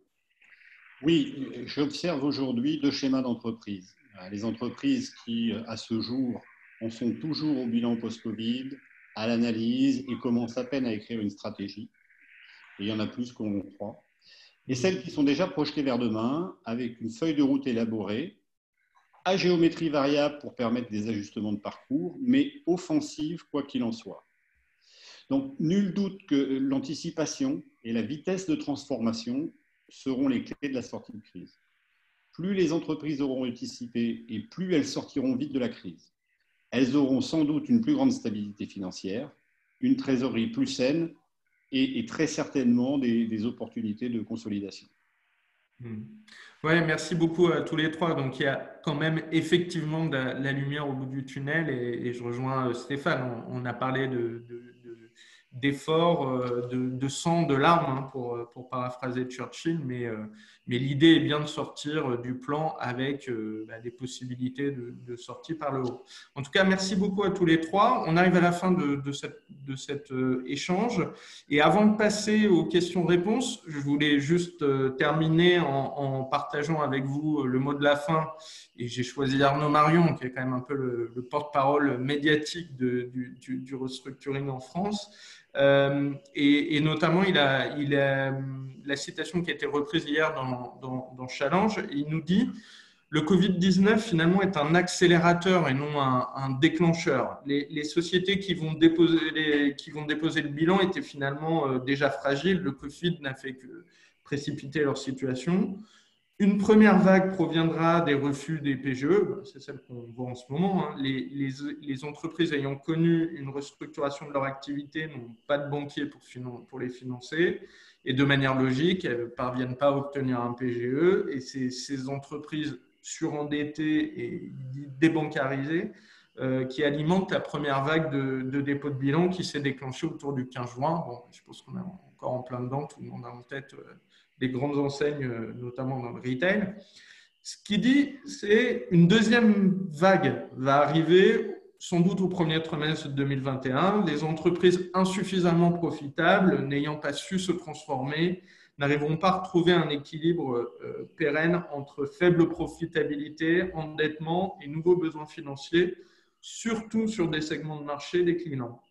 Oui, j'observe aujourd'hui deux schémas d'entreprise. Les entreprises qui, à ce jour, en sont toujours au bilan post-Covid, à l'analyse et commencent à peine à écrire une stratégie. Et il y en a plus qu'on croit. Et celles qui sont déjà projetées vers demain, avec une feuille de route élaborée, à géométrie variable pour permettre des ajustements de parcours, mais offensive quoi qu'il en soit. Donc, nul doute que l'anticipation et la vitesse de transformation seront les clés de la sortie de crise. Plus les entreprises auront anticipé et plus elles sortiront vite de la crise. Elles auront sans doute une plus grande stabilité financière, une trésorerie plus saine et très certainement des opportunités de consolidation. Ouais, merci beaucoup à tous les trois. Donc, il y a quand même effectivement de la lumière au bout du tunnel et je rejoins Stéphane. On a parlé d'efforts, de sang, de larmes, hein, pour paraphraser Churchill, mais l'idée est bien de sortir du plan avec des possibilités de sortie par le haut. En tout cas, merci beaucoup à tous les trois. On arrive à la fin de cet échange. Et avant de passer aux questions-réponses, je voulais juste terminer en partageant avec vous le mot de la fin. Et j'ai choisi Arnaud Marion, qui est quand même un peu le porte-parole médiatique du restructuring en France. Et notamment, la citation qui a été reprise hier dans Challenge, il nous dit « Le Covid-19, finalement, est un accélérateur et non un déclencheur. Les sociétés qui vont déposer le bilan étaient finalement déjà fragiles. Le Covid n'a fait que précipiter leur situation. Une première vague proviendra des refus des PGE, c'est celle qu'on voit en ce moment. Les entreprises ayant connu une restructuration de leur activité n'ont pas de banquier pour les financer et de manière logique, elles ne parviennent pas à obtenir un PGE et c'est ces entreprises surendettées et débancarisées qui alimentent la première vague de dépôt de bilan qui s'est déclenchée autour du 15 juin. Bon, je pense qu'on est encore en plein dedans, tout le monde a en tête des grandes enseignes, notamment dans le retail. Ce qu'il dit, c'est une deuxième vague va arriver sans doute au premier trimestre 2021. Les entreprises insuffisamment profitables, n'ayant pas su se transformer, n'arriveront pas à retrouver un équilibre pérenne entre faible profitabilité, endettement et nouveaux besoins financiers, surtout sur des segments de marché déclinants.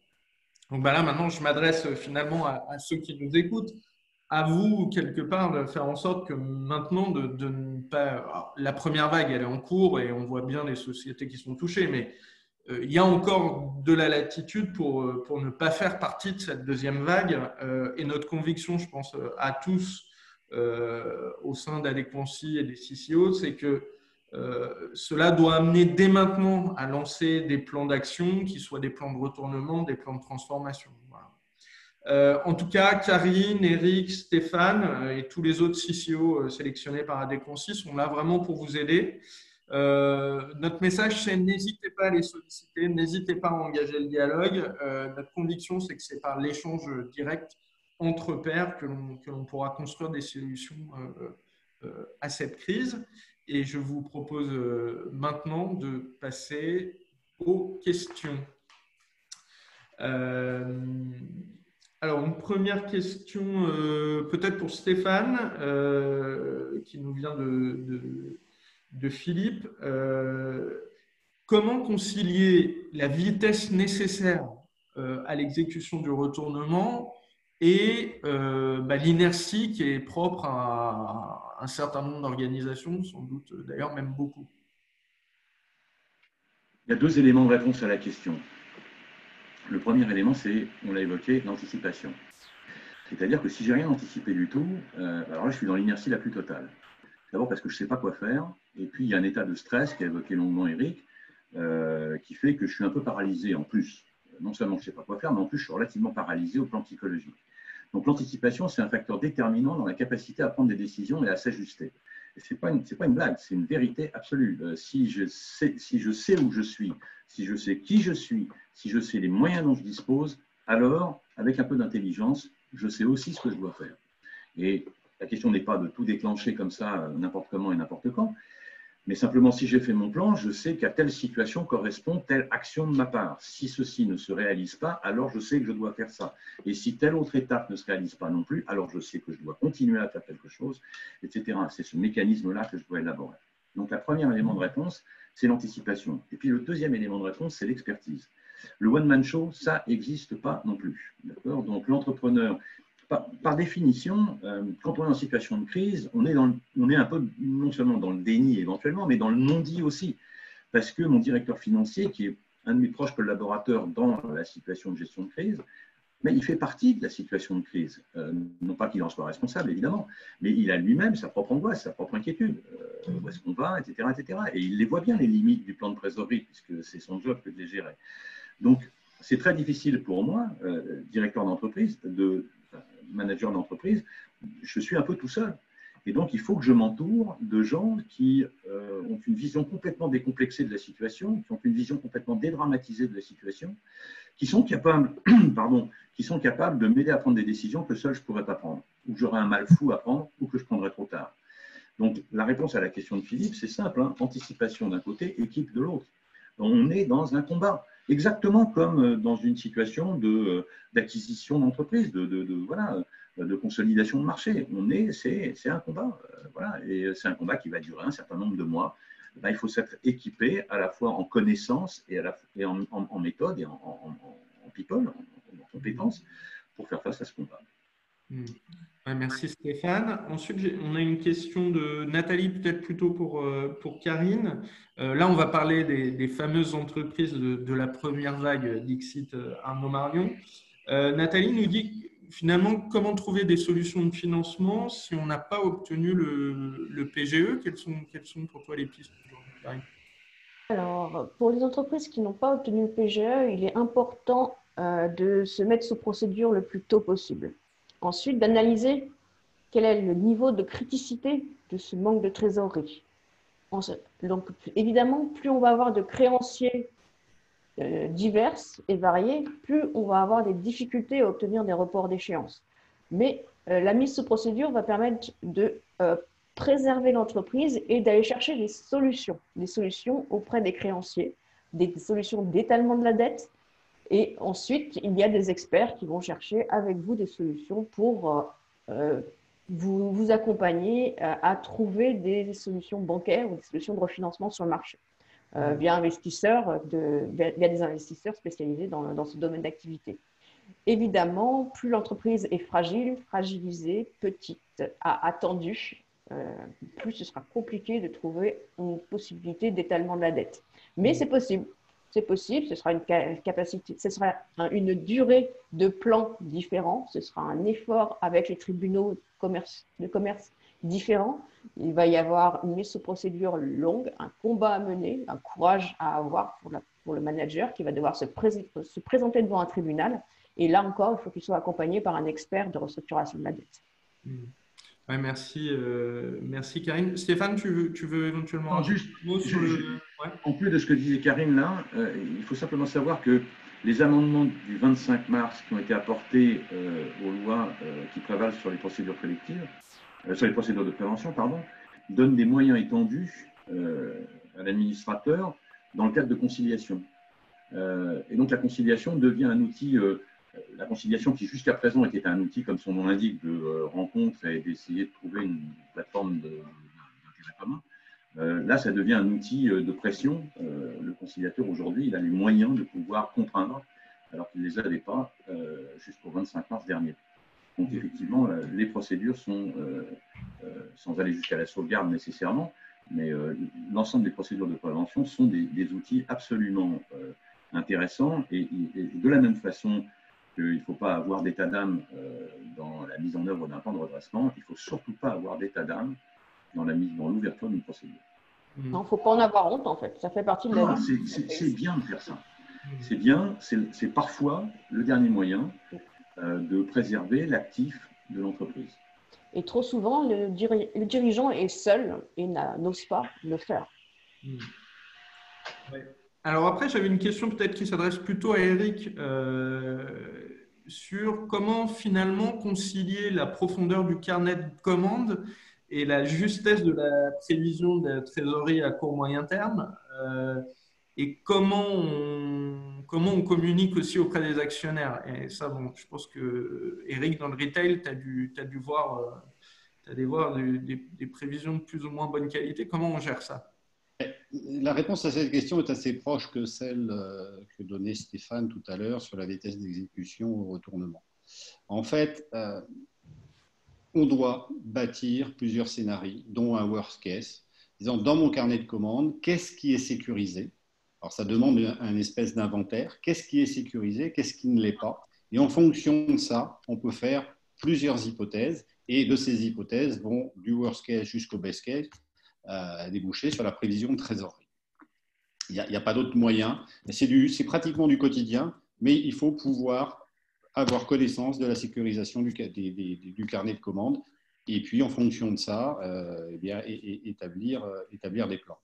Donc là, maintenant, je m'adresse finalement à ceux qui nous écoutent. À vous, quelque part, de faire en sorte que maintenant, de ne pas… Alors, la première vague, elle est en cours et on voit bien les sociétés qui sont touchées, mais il y a encore de la latitude pour ne pas faire partie de cette deuxième vague. Et notre conviction, je pense, à tous au sein d'Adéquancy et des CCO, c'est que cela doit amener dès maintenant à lancer des plans d'action qui soient des plans de retournement, des plans de transformation. Voilà. En tout cas, Karine, Eric, Stéphane et tous les autres CCO sélectionnés par Adéquancy sont là vraiment pour vous aider. Notre message, c'est n'hésitez pas à les solliciter, n'hésitez pas à engager le dialogue. Notre conviction, c'est que c'est par l'échange direct entre pairs que l'on pourra construire des solutions à cette crise. Et je vous propose maintenant de passer aux questions. Alors, une première question peut-être pour Stéphane, qui nous vient de Philippe. Comment concilier la vitesse nécessaire à l'exécution du retournement et l'inertie qui est propre à un certain nombre d'organisations, sans doute d'ailleurs même beaucoup? Il y a deux éléments de réponse à la question. Le premier élément, c'est, on l'a évoqué, l'anticipation. C'est-à-dire que si j'ai rien anticipé du tout, alors là, je suis dans l'inertie la plus totale. D'abord parce que je ne sais pas quoi faire, et puis il y a un état de stress qu'a évoqué longuement Eric, qui fait que je suis un peu paralysé en plus. Non seulement je ne sais pas quoi faire, mais en plus je suis relativement paralysé au plan psychologique. Donc l'anticipation, c'est un facteur déterminant dans la capacité à prendre des décisions et à s'ajuster. Et ce n'est pas une blague, c'est une vérité absolue. Si je sais où je suis, si je sais qui je suis, si je sais les moyens dont je dispose, alors, avec un peu d'intelligence, je sais aussi ce que je dois faire. Et la question n'est pas de tout déclencher comme ça, n'importe comment et n'importe quand, mais simplement, si j'ai fait mon plan, je sais qu'à telle situation correspond telle action de ma part. Si ceci ne se réalise pas, alors je sais que je dois faire ça. Et si telle autre étape ne se réalise pas non plus, alors je sais que je dois continuer à faire quelque chose, etc. C'est ce mécanisme-là que je dois élaborer. Donc, le premier élément de réponse, c'est l'anticipation. Et puis, le deuxième élément de réponse, c'est l'expertise. Le one-man show, ça n'existe pas non plus. D'accord ? Donc, l'entrepreneur… Par définition, quand on est en situation de crise, on est un peu non seulement dans le déni éventuellement, mais dans le non-dit aussi. Parce que mon directeur financier, qui est un de mes proches collaborateurs dans la situation de gestion de crise, mais il fait partie de la situation de crise. Non pas qu'il en soit responsable, évidemment, mais il a lui-même sa propre angoisse, sa propre inquiétude. Où est-ce qu'on va, etc., etc. Et il les voit bien, les limites du plan de trésorerie, puisque c'est son job que de les gérer. Donc, c'est très difficile pour moi, directeur d'entreprise, manager d'entreprise, je suis un peu tout seul. Et donc, il faut que je m'entoure de gens qui ont une vision complètement décomplexée de la situation, qui ont une vision complètement dédramatisée de la situation, qui sont capables, de m'aider à prendre des décisions que seul je ne pourrais pas prendre, ou que j'aurais un mal fou à prendre, ou que je prendrais trop tard. Donc, la réponse à la question de Philippe, c'est simple, hein, anticipation d'un côté, équipe de l'autre. On est dans un combat. Exactement comme dans une situation d'acquisition d'entreprise, de consolidation de marché. C'est un combat, voilà, et c'est un combat qui va durer un certain nombre de mois. Là, il faut s'être équipé à la fois en connaissances et en méthode et en people, en compétences, pour faire face à ce combat. Ouais, merci Stéphane. Ensuite, on a une question de Nathalie, peut-être plutôt pour Karine. Là, on va parler des fameuses entreprises de la première vague Dixit Arnaud Marion. Nathalie nous dit finalement comment trouver des solutions de financement si on n'a pas obtenu le PGE. Quelles sont pour toi les pistes aujourd'hui, Karine? Alors, pour les entreprises qui n'ont pas obtenu le PGE, il est important de se mettre sous procédure le plus tôt possible. Ensuite, d'analyser quel est le niveau de criticité de ce manque de trésorerie. Donc, évidemment, plus on va avoir de créanciers diverses et variées, plus on va avoir des difficultés à obtenir des reports d'échéance. Mais la mise sous procédure va permettre de préserver l'entreprise et d'aller chercher des solutions auprès des créanciers, des solutions d'étalement de la dette. Et ensuite, il y a des experts qui vont chercher avec vous des solutions pour vous accompagner à trouver des solutions bancaires ou des solutions de refinancement sur le marché via des investisseurs spécialisés dans ce domaine d'activité. Évidemment, plus l'entreprise est fragilisée, petite, attendue, plus ce sera compliqué de trouver une possibilité d'étalement de la dette. Mais c'est possible. C'est possible, ce sera une capacité, ce sera une durée de plan différent, ce sera un effort avec les tribunaux de commerce différents. Il va y avoir une mise sous procédure longue, un combat à mener, un courage à avoir pour le manager qui va devoir se présenter devant un tribunal. Et là encore, il faut qu'il soit accompagné par un expert de restructuration de la dette. Ouais, merci Karine. Stéphane, tu veux éventuellement juste, un mot sur en plus de ce que disait Karine là, il faut simplement savoir que les amendements du 25 mars qui ont été apportés aux lois qui prévalent sur les procédures collectives, sur les procédures de prévention, donnent des moyens étendus à l'administrateur dans le cadre de conciliation. Et donc la conciliation devient un outil. La conciliation qui jusqu'à présent était un outil, comme son nom l'indique, de rencontre et d'essayer de trouver une plateforme d'intérêt commun. Là, ça devient un outil de pression. Le conciliateur, aujourd'hui, il a les moyens de pouvoir contraindre, alors qu'il ne les avait pas jusqu'au 25 mars dernier. Donc, effectivement, les procédures sont, sans aller jusqu'à la sauvegarde nécessairement, mais l'ensemble des procédures de prévention sont des outils absolument intéressants. Et de la même façon qu'il ne faut pas avoir d'état d'âme dans la mise en œuvre d'un plan de redressement, il ne faut surtout pas avoir d'état d'âme dans l'ouverture d'une procédure. Non, il ne faut pas en avoir honte, en fait. Ça fait partie de la vie. C'est bien de faire ça. C'est bien, c'est parfois le dernier moyen de préserver l'actif de l'entreprise. Et trop souvent, le dirigeant est seul et n'ose pas le faire. Ouais. Alors après, j'avais une question peut-être qui s'adresse plutôt à Eric sur comment finalement concilier la profondeur du carnet de commandes et la justesse de la prévision de la trésorerie à court moyen terme et comment on communique aussi auprès des actionnaires. Et ça, bon, je pense que Eric, dans le retail, tu as dû voir, des prévisions de plus ou moins bonne qualité. Comment on gère ça? La réponse à cette question est assez proche que celle que donnait Stéphane tout à l'heure sur la vitesse d'exécution au retournement. En fait, on doit bâtir plusieurs scénarios, dont un worst case, disant dans mon carnet de commandes, qu'est-ce qui est sécurisé? Alors ça demande un espèce d'inventaire. Qu'est-ce qui est sécurisé? Qu'est-ce qui ne l'est pas? Et en fonction de ça, on peut faire plusieurs hypothèses. Et de ces hypothèses vont du worst case jusqu'au best case déboucher sur la prévision de trésorerie. Il n'y a pas d'autre moyen. C'est pratiquement du quotidien, mais il faut pouvoir avoir connaissance de la sécurisation du carnet de commandes et puis, en fonction de ça, établir des plans.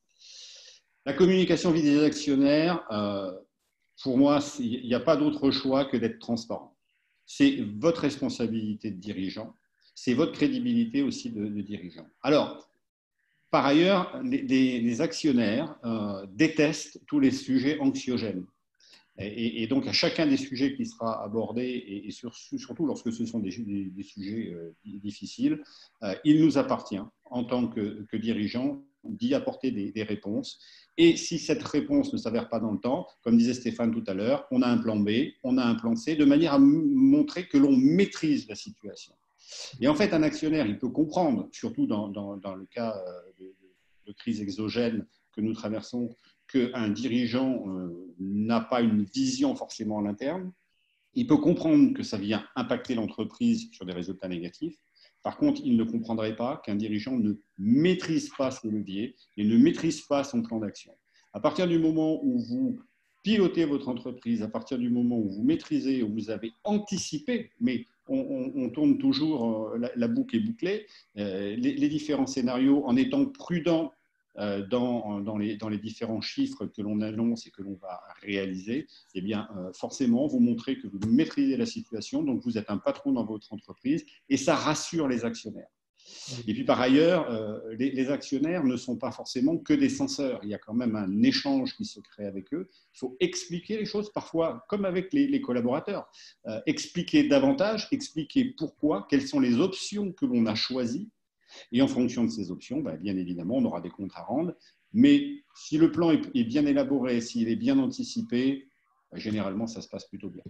La communication vis-à-vis des actionnaires, pour moi, il n'y a pas d'autre choix que d'être transparent. C'est votre responsabilité de dirigeant, c'est votre crédibilité aussi de dirigeant. Alors, par ailleurs, les actionnaires détestent tous les sujets anxiogènes. Et donc, à chacun des sujets qui sera abordé, et surtout lorsque ce sont des sujets difficiles, il nous appartient, en tant que dirigeants, d'y apporter des réponses. Et si cette réponse ne s'avère pas dans le temps, comme disait Stéphane tout à l'heure, on a un plan B, on a un plan C, de manière à montrer que l'on maîtrise la situation. Et en fait, un actionnaire, il peut comprendre, surtout dans le cas de crise exogène que nous traversons, qu'un dirigeant n'a pas une vision forcément à l'interne. Il peut comprendre que ça vient impacter l'entreprise sur des résultats négatifs. Par contre, il ne comprendrait pas qu'un dirigeant ne maîtrise pas ses leviers et ne maîtrise pas son plan d'action. À partir du moment où vous pilotez votre entreprise, à partir du moment où vous maîtrisez, où vous avez anticipé, mais on tourne toujours, la boucle est bouclée, les différents scénarios en étant prudent dans les différents chiffres que l'on annonce et que l'on va réaliser, eh bien, forcément, vous montrez que vous maîtrisez la situation, donc vous êtes un patron dans votre entreprise et ça rassure les actionnaires. Et puis par ailleurs, les actionnaires ne sont pas forcément que des censeurs. Il y a quand même un échange qui se crée avec eux. Il faut expliquer les choses, parfois comme avec les collaborateurs. Expliquer davantage, expliquer pourquoi, quelles sont les options que l'on a choisies. Et en fonction de ces options, bien évidemment, on aura des comptes à rendre. Mais si le plan est bien élaboré, s'il est bien anticipé, généralement, ça se passe plutôt bien.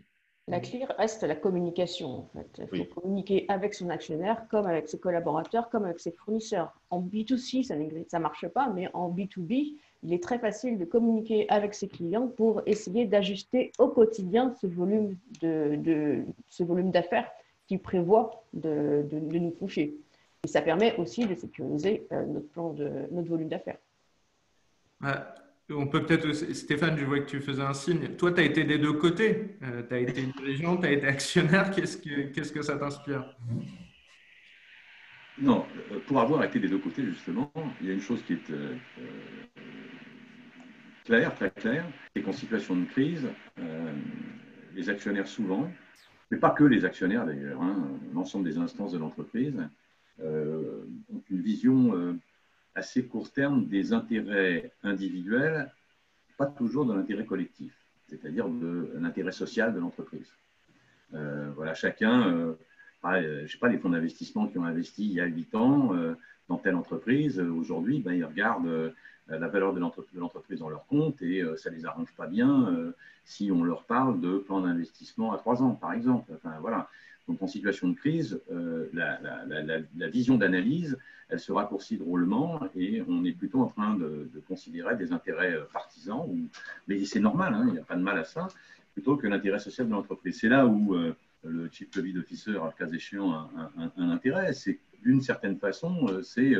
La clé reste la communication, en fait. Il faut communiquer avec son actionnaire, comme avec ses collaborateurs, comme avec ses fournisseurs. En B2C, ça ne marche pas, mais en B2B, il est très facile de communiquer avec ses clients pour essayer d'ajuster au quotidien ce volume d'affaires qu'il prévoit de nous confier. Et ça permet aussi de sécuriser notre volume d'affaires. On peut peut-être, Stéphane, je vois que tu faisais un signe. Toi, tu as été des deux côtés. Tu as été dirigeant, tu as été actionnaire. Qu'est-ce que ça t'inspire? Non, pour avoir été des deux côtés, justement, il y a une chose qui est claire, très claire, c'est qu'en situation de crise, les actionnaires souvent, mais pas que les actionnaires d'ailleurs, l'ensemble des instances de l'entreprise, ont une vision assez court terme des intérêts individuels, pas toujours de l'intérêt collectif, c'est-à-dire de l'intérêt social de l'entreprise. Voilà, chacun, je ne sais pas, les fonds d'investissement qui ont investi il y a 8 ans dans telle entreprise, aujourd'hui, ils regardent la valeur de l'entreprise dans leur compte et ça ne les arrange pas bien si on leur parle de plan d'investissement à 3 ans, par exemple. Enfin, voilà. Donc, en situation de crise, la vision d'analyse, elle se raccourcit drôlement et on est plutôt en train de considérer des intérêts partisans, mais c'est normal, il n'y a pas de mal à ça, plutôt que l'intérêt social de l'entreprise. C'est là où le Chief Covid Officer, à cas échéant, a un intérêt. C'est d'une certaine façon, c'est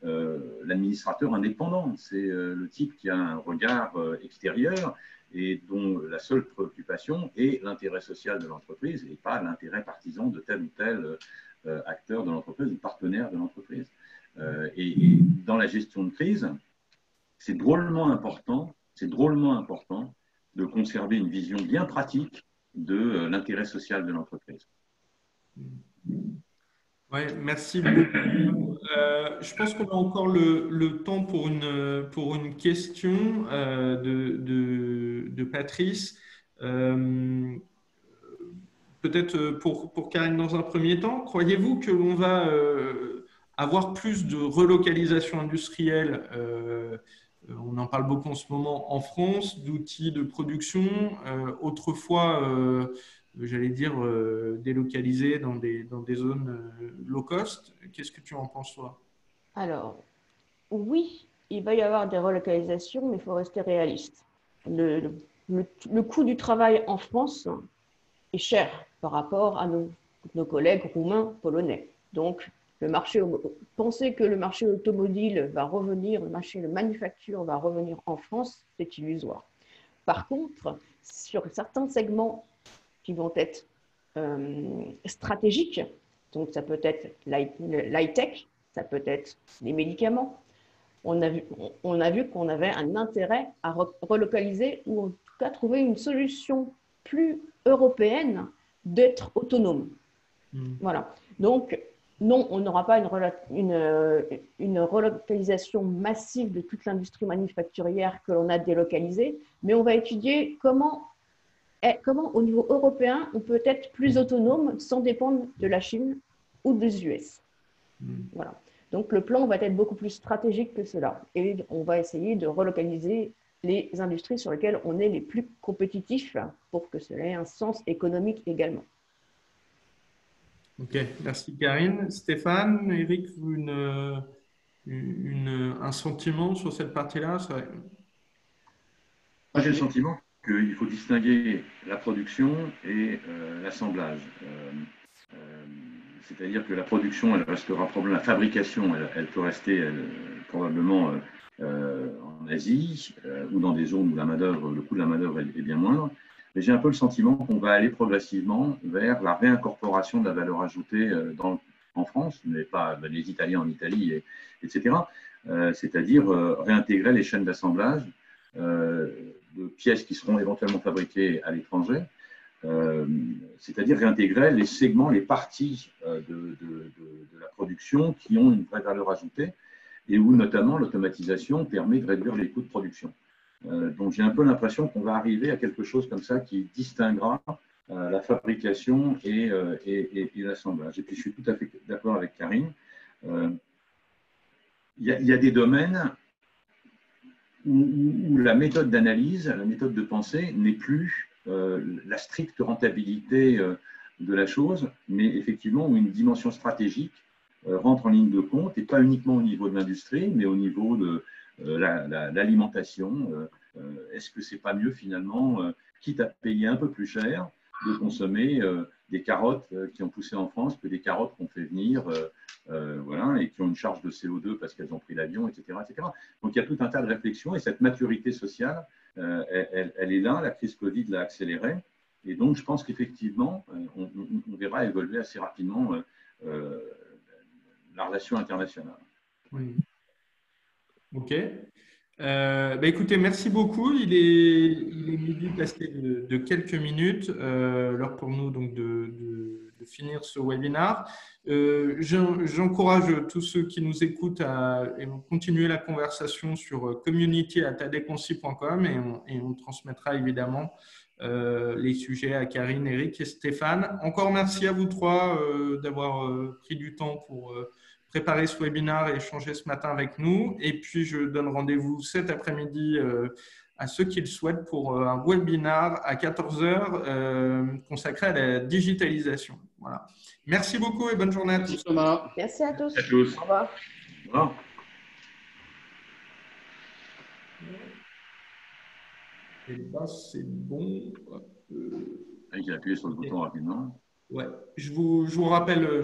l'administrateur indépendant. C'est le type qui a un regard extérieur et dont la seule préoccupation est l'intérêt social de l'entreprise et pas l'intérêt partisan de tel ou tel acteur de l'entreprise ou partenaire de l'entreprise. Et dans la gestion de crise, c'est drôlement important de conserver une vision bien pratique de l'intérêt social de l'entreprise. Oui, merci beaucoup. Je pense qu'on a encore le temps pour une question de Patrice. Peut-être pour Karine dans un premier temps, croyez-vous que l'on va avoir plus de relocalisation industrielle, on en parle beaucoup en ce moment en France, d'outils de production, autrefois, j'allais dire, délocalisés dans des zones low cost. Qu'est-ce que tu en penses, toi? Alors, oui, il va y avoir des relocalisations, mais il faut rester réaliste. Le coût du travail en France est cher par rapport à nos collègues roumains, polonais. Donc, penser que le marché automobile va revenir, le marché de manufacture va revenir en France, c'est illusoire. Par contre, sur certains segments qui vont être stratégiques, donc ça peut être l'high-tech, ça peut être les médicaments, on a vu qu'on avait un intérêt à relocaliser ou en tout cas trouver une solution plus européenne d'être autonome. Voilà. Donc, non, on n'aura pas une relocalisation massive de toute l'industrie manufacturière que l'on a délocalisée, mais on va étudier comment comment, au niveau européen, on peut être plus autonome sans dépendre de la Chine ou des US. Voilà. Donc, le plan va être beaucoup plus stratégique que cela. Et on va essayer de relocaliser les industries sur lesquelles on est les plus compétitifs pour que cela ait un sens économique également. Ok, merci Karine. Stéphane, Eric, un sentiment sur cette partie-là? Moi, j'ai le sentiment qu'il faut distinguer la production et l'assemblage. C'est-à-dire que la production, elle restera probablement, la fabrication, elle peut rester probablement en Asie ou dans des zones où le coût de la main-d'œuvre est bien moindre. Mais j'ai un peu le sentiment qu'on va aller progressivement vers la réincorporation de la valeur ajoutée en France, mais pas les Italiens en Italie, etc. C'est-à-dire réintégrer les chaînes d'assemblage de pièces qui seront éventuellement fabriquées à l'étranger, c'est-à-dire réintégrer les segments, les parties de la production qui ont une vraie valeur ajoutée et où notamment l'automatisation permet de réduire les coûts de production. Donc j'ai un peu l'impression qu'on va arriver à quelque chose comme ça qui distinguera la fabrication et l'assemblage. Et puis je suis tout à fait d'accord avec Karine. Il y a des domaines où la méthode d'analyse, la méthode de pensée n'est plus la stricte rentabilité de la chose, mais effectivement où une dimension stratégique rentre en ligne de compte, et pas uniquement au niveau de l'industrie, mais au niveau de l'alimentation. Est-ce que c'est pas mieux finalement, quitte à payer un peu plus cher, de consommer des carottes qui ont poussé en France que des carottes qu'on fait venir voilà, et qui ont une charge de CO2 parce qu'elles ont pris l'avion, etc., etc. Donc il y a tout un tas de réflexions et cette maturité sociale, elle est là, la crise Covid l'a accélérée. Et donc je pense qu'effectivement, on verra évoluer assez rapidement la relation internationale. Oui. Ok. Écoutez, merci beaucoup. Il est midi passé de quelques minutes. L'heure pour nous donc de finir ce webinaire. J'encourage tous ceux qui nous écoutent à continuer la conversation sur community@adeconci.com et on transmettra évidemment les sujets à Karine, Eric et Stéphane. Encore merci à vous trois d'avoir pris du temps pour préparer ce webinaire et échanger ce matin avec nous. Et puis, je donne rendez-vous cet après-midi à ceux qui le souhaitent pour un webinaire à 14 h consacré à la digitalisation. Voilà. Merci beaucoup et bonne journée à tous. Merci Thomas. Merci à tous. À tous. Au revoir. Au revoir. Et là, c'est bon. Il a appuyé sur le bouton rapidement. Ouais, je vous rappelle.